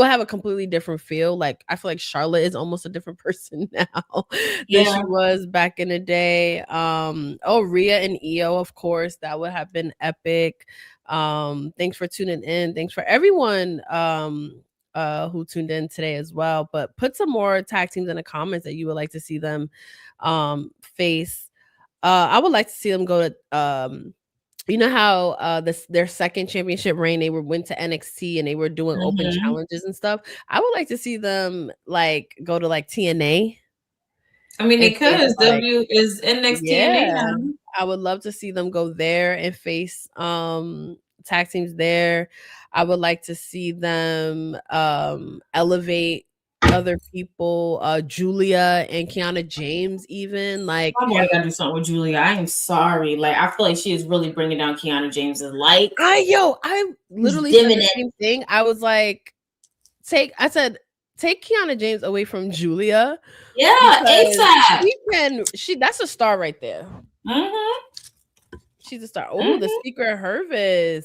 have a completely different feel. Like I feel like Charlotte is almost a different person now than she was back in the day. Rhea and Io, of course, that would have been epic. Thanks for tuning in. Thanks for everyone who tuned in today as well. But put some more tag teams in the comments that you would like to see them face. I would like to see them go to you know how their second championship reign, they went to NXT and they were doing open challenges and stuff. I would like to see them like go to like TNA I mean, they could. Like, W is NXT yeah, now. I would love to see them go there and face tag teams there. I would like to see them elevate other people, Julia and Kiana James, even like I gotta do something with Julia. I am sorry. Like, I feel like she is really bringing down Kiana James's light. I literally said the same thing. I was like, take Kiana James away from Julia. Yeah, ASAP. She that's a star right there. Mm-hmm. She's a star. Oh, the Secret Hervis.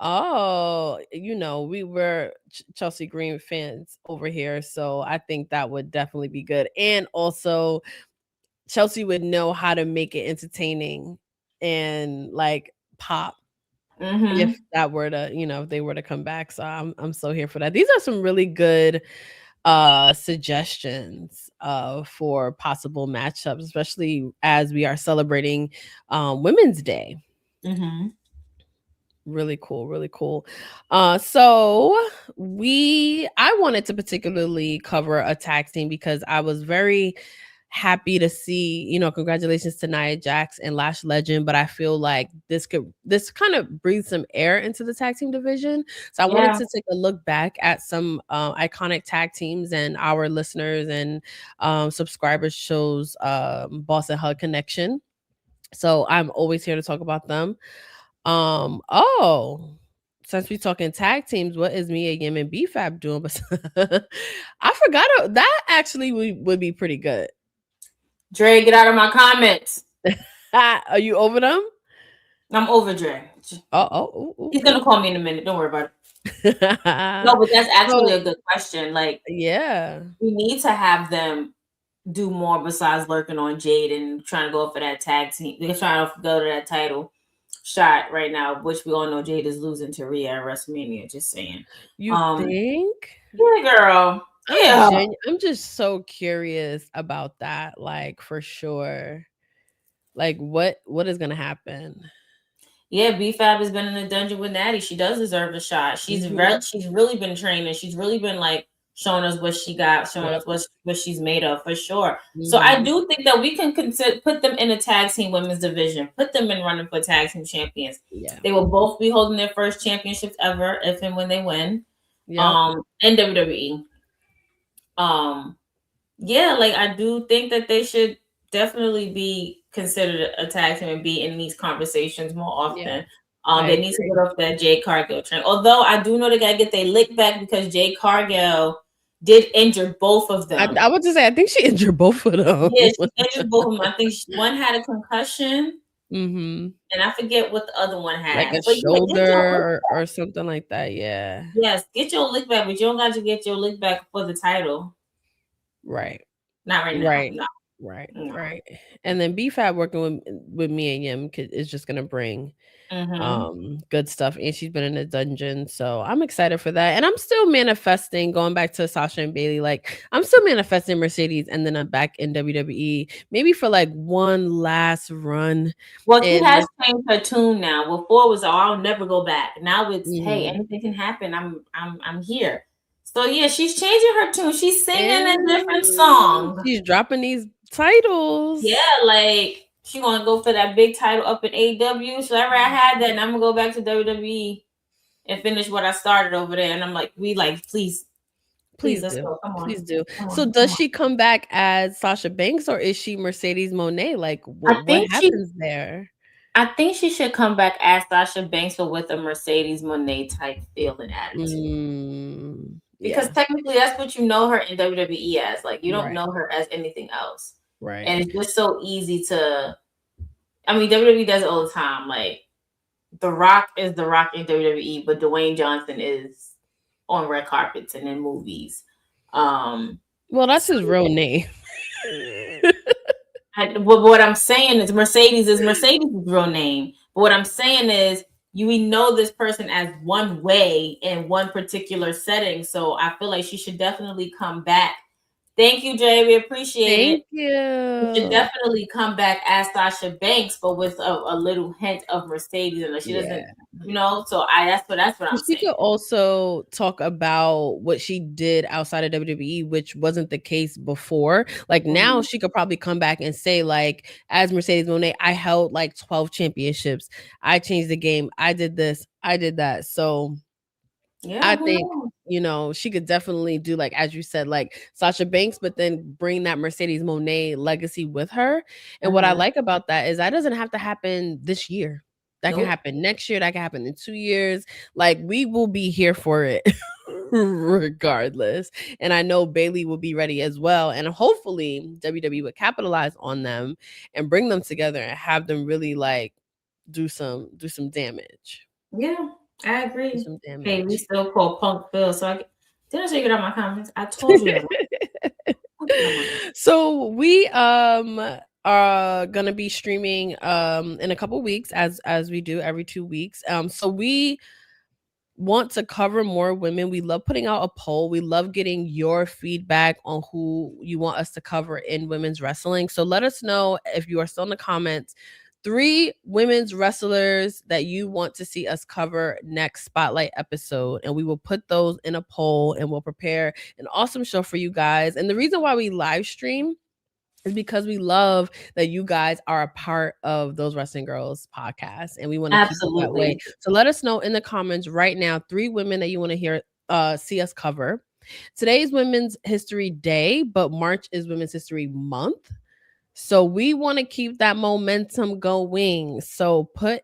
Oh, we were Chelsea Green fans over here, so I think that would definitely be good. And also, Chelsea would know how to make it entertaining and like pop if that were to, if they were to come back. So I'm so here for that. These are some really good suggestions for possible matchups, especially as we are celebrating Women's Day. Really cool. So I wanted to particularly cover a tag team because I was very happy to see, congratulations to Nia Jax and Lash Legend, but I feel like this kind of breathes some air into the tag team division. So I wanted to take a look back at some iconic tag teams, and our listeners and subscribers chose Boss and Hug Connection. So I'm always here to talk about them. Since we're talking tag teams, what is Mia Yim and BFAB doing? But I forgot that actually would be pretty good. Dre, get out of my comments. Are you over them? I'm over Dre. He's gonna call me in a minute. Don't worry about it. No, but that's actually a good question. Like, yeah, we need to have them do more besides lurking on Jade and trying to go for that tag team. They're trying to go to that title shot right now, which we all know Jade is losing to Rhea at WrestleMania. Just saying. You think? Yeah, girl. Yeah. I'm just so curious about that. Like, for sure. Like, what is gonna happen? Yeah, BFAB has been in the dungeon with Natty. She does deserve a shot. She's really been training. She's really been like showing us what she got, showing us what she's made of for sure. So I do think that we can put them in a tag team women's division, put them in running for tag team champions. Yeah. They will both be holding their first championships ever if and when they win. In WWE. Like, I do think that they should definitely be considered a tag team and be in these conversations more often. They need to get off that Jade Cargill train. Although I do know they gotta get their lick back because Jade Cargill did injure both of them. I would just say I think she injured both of them. Yeah, she injured both of them. I think one had a concussion. And I forget what the other one had. Like a shoulder or something like that. Yeah. Yes, get your lick back, but you don't got to get your lick back for the title. Right. Not right now. Right. No. Right. And then BFAB working with Mia Yim is just gonna bring good stuff, and she's been in the dungeon, so I'm excited for that. And I'm still manifesting, going back to Sasha and Bayley, like I'm still manifesting Mercedes and then I'm back in WWE, maybe for like one last run. Well, she has changed her tune now. Before it was, I'll never go back. Now it's hey, anything can happen. I'm here. So yeah, she's changing her tune. She's singing a different song. She's dropping these titles. Yeah, like she gonna go for that big title up in AEW. So I had that, and I'm gonna go back to WWE and finish what I started over there. And I'm like, please, let's go. Come on. Please do. So does she come back as Sasha Banks or is she Mercedes Moné? Like what happens there? I think she should come back as Sasha Banks, but with a Mercedes Moné type feel and attitude. Because technically that's what you know her in WWE as. Like, you don't know her as anything else. Right. And it's just so easy to, I mean, WWE does it all the time. Like, The Rock is The Rock in WWE, but Dwayne Johnson is on red carpets and in movies. Well, that's his real name. But what I'm saying is Mercedes' real name. But what I'm saying is we know this person as one way in one particular setting. So I feel like she should definitely come back Thank you, Jay. We appreciate it. Thank you. We should definitely come back as Sasha Banks, but with a little hint of Mercedes, and she doesn't, So that's what I'm She saying. could also talk about what she did outside of WWE, which wasn't the case before. Like now, she could probably come back and say, like, as Mercedes Moné, I held like 12 championships. I changed the game. I did this. I did that. So I think, she could definitely do, like, as you said, like Sasha Banks, but then bring that Mercedes Moné legacy with her. And what I like about that is that doesn't have to happen this year. That can happen next year. That can happen in 2 years. Like, we will be here for it regardless. And I know Bayley will be ready as well. And hopefully WWE would capitalize on them and bring them together and have them really like do some damage. Yeah. I agree. Some damage. Hey, we still call Punk Phil. So didn't I take it out my comments? I told you that. So we are gonna be streaming in a couple weeks as we do every 2 weeks. So we want to cover more women. We love putting out a poll. We love getting your feedback on who you want us to cover in women's wrestling. So let us know if you are still in the comments. 3 women's wrestlers that you want to see us cover next spotlight episode, and we will put those in a poll and we'll prepare an awesome show for you guys. And the reason why we live stream is because we love that you guys are a part of Those Wrestling Girls podcast, and we want to keep it that way. So let us know in the comments right now 3 women that you want to hear see us cover. Today's Women's History Day, but March is Women's History Month. So we want to keep that momentum going. So put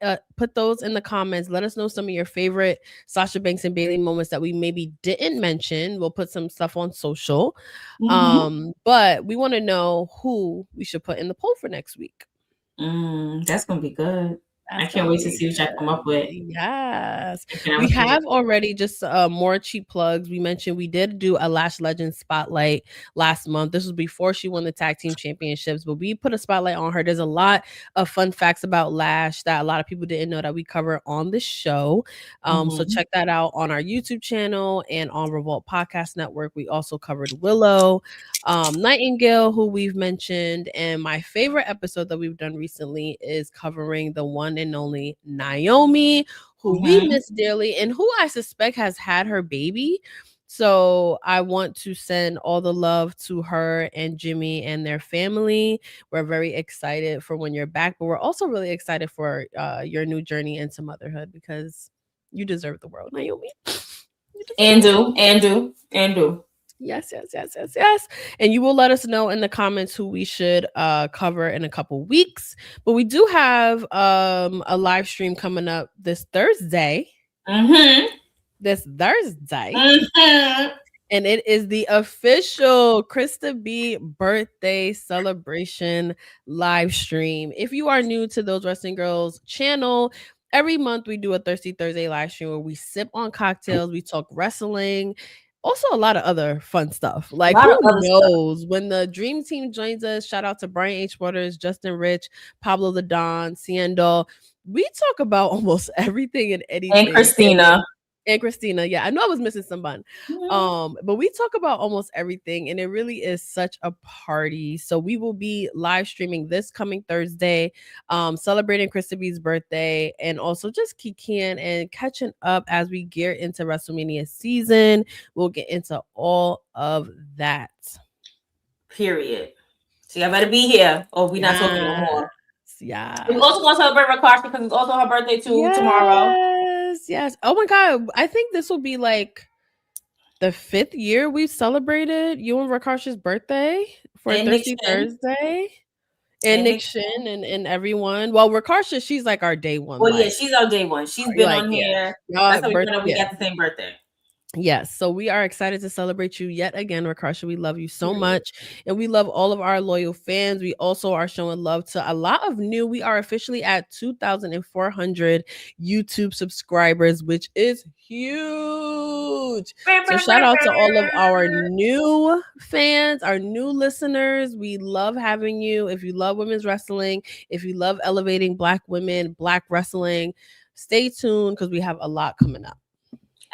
those in the comments. Let us know some of your favorite Sasha Banks and Bayley moments that we maybe didn't mention. We'll put some stuff on social. But we want to know who we should put in the poll for next week. That's gonna be good. I can't wait to see what I come up with. Yes. We have already just more cheap plugs. We mentioned we did do a Lash Legend spotlight last month. This was before she won the tag team championships, but we put a spotlight on her. There's a lot of fun facts about Lash that a lot of people didn't know that we cover on the show. So check that out on our YouTube channel and on Revolt Podcast Network. We also covered Willow, Nightingale, who we've mentioned. And my favorite episode that we've done recently is covering the one and only Naomi, who we miss dearly and who I suspect has had her baby. So I want to send all the love to her and Jimmy and their family. We're very excited for when you're back, but we're also really excited for your new journey into motherhood because you deserve the world, Naomi. And do. Yes. And you will let us know in the comments who we should cover in a couple weeks. But we do have a live stream coming up this Thursday. This Thursday. And it is the official Krista B birthday celebration live stream. If you are new to Those Wrestling Girls channel, every month we do a Thirsty Thursday live stream where we sip on cocktails, we talk wrestling, also a lot of other fun stuff. Like, who knows when the Dream Team joins us? Shout out to Brian H. Waters, Justin Rich, Pablo the Don, Ciendo. We talk about almost everything and anything. And Christina. Yeah, I know I was missing somebody. But we talk about almost everything, and it really is such a party. So we will be live streaming this coming Thursday, celebrating Krista B's birthday, and also just kikiing and catching up as we gear into WrestleMania season. We'll get into all of that. Period. So y'all better be here, or we're not talking no more. Yeah. We also want to celebrate Rakash because it's also her birthday too tomorrow. Yes. Oh my God. I think this will be like the 5th year we've celebrated you and Rakash's birthday for Thirsty Thursday. And Nick Shin and everyone. Well, Rakasha, she's like our day one. Well, yeah, she's our day one. She's been on here. That's how we got the same birthday. Yes, so we are excited to celebrate you yet again, Rakasha. We love you so much, and we love all of our loyal fans. We also are showing love to a lot of new. We are officially at 2,400 YouTube subscribers, which is huge. So shout out to all of our new fans, our new listeners. We love having you. If you love women's wrestling, if you love elevating Black women, Black wrestling, stay tuned because we have a lot coming up.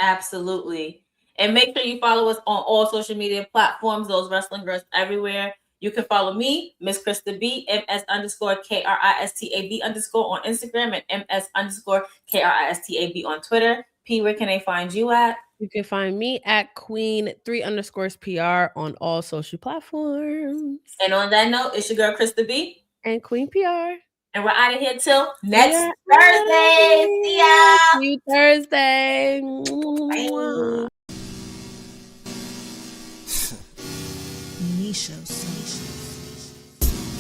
Absolutely. And make sure you follow us on all social media platforms, those wrestling girls everywhere. You can follow me, Miss Krista B, MS_KRISTAB_ on Instagram, and MS_KRISTAB on Twitter. P, where can they find you at? You can find me at Queen3_PR on all social platforms. And on that note, it's your girl Krista B. And Queen PR. And we're out of here till next Thursday. See ya. See you Thursday. Bye.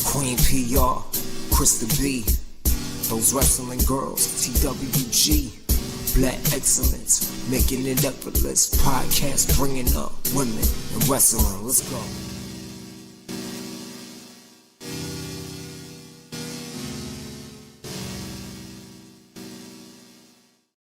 Queen PR, Krista B, those wrestling girls, TWG, Black Excellence, making it effortless, podcast bringing up women in wrestling. Let's go.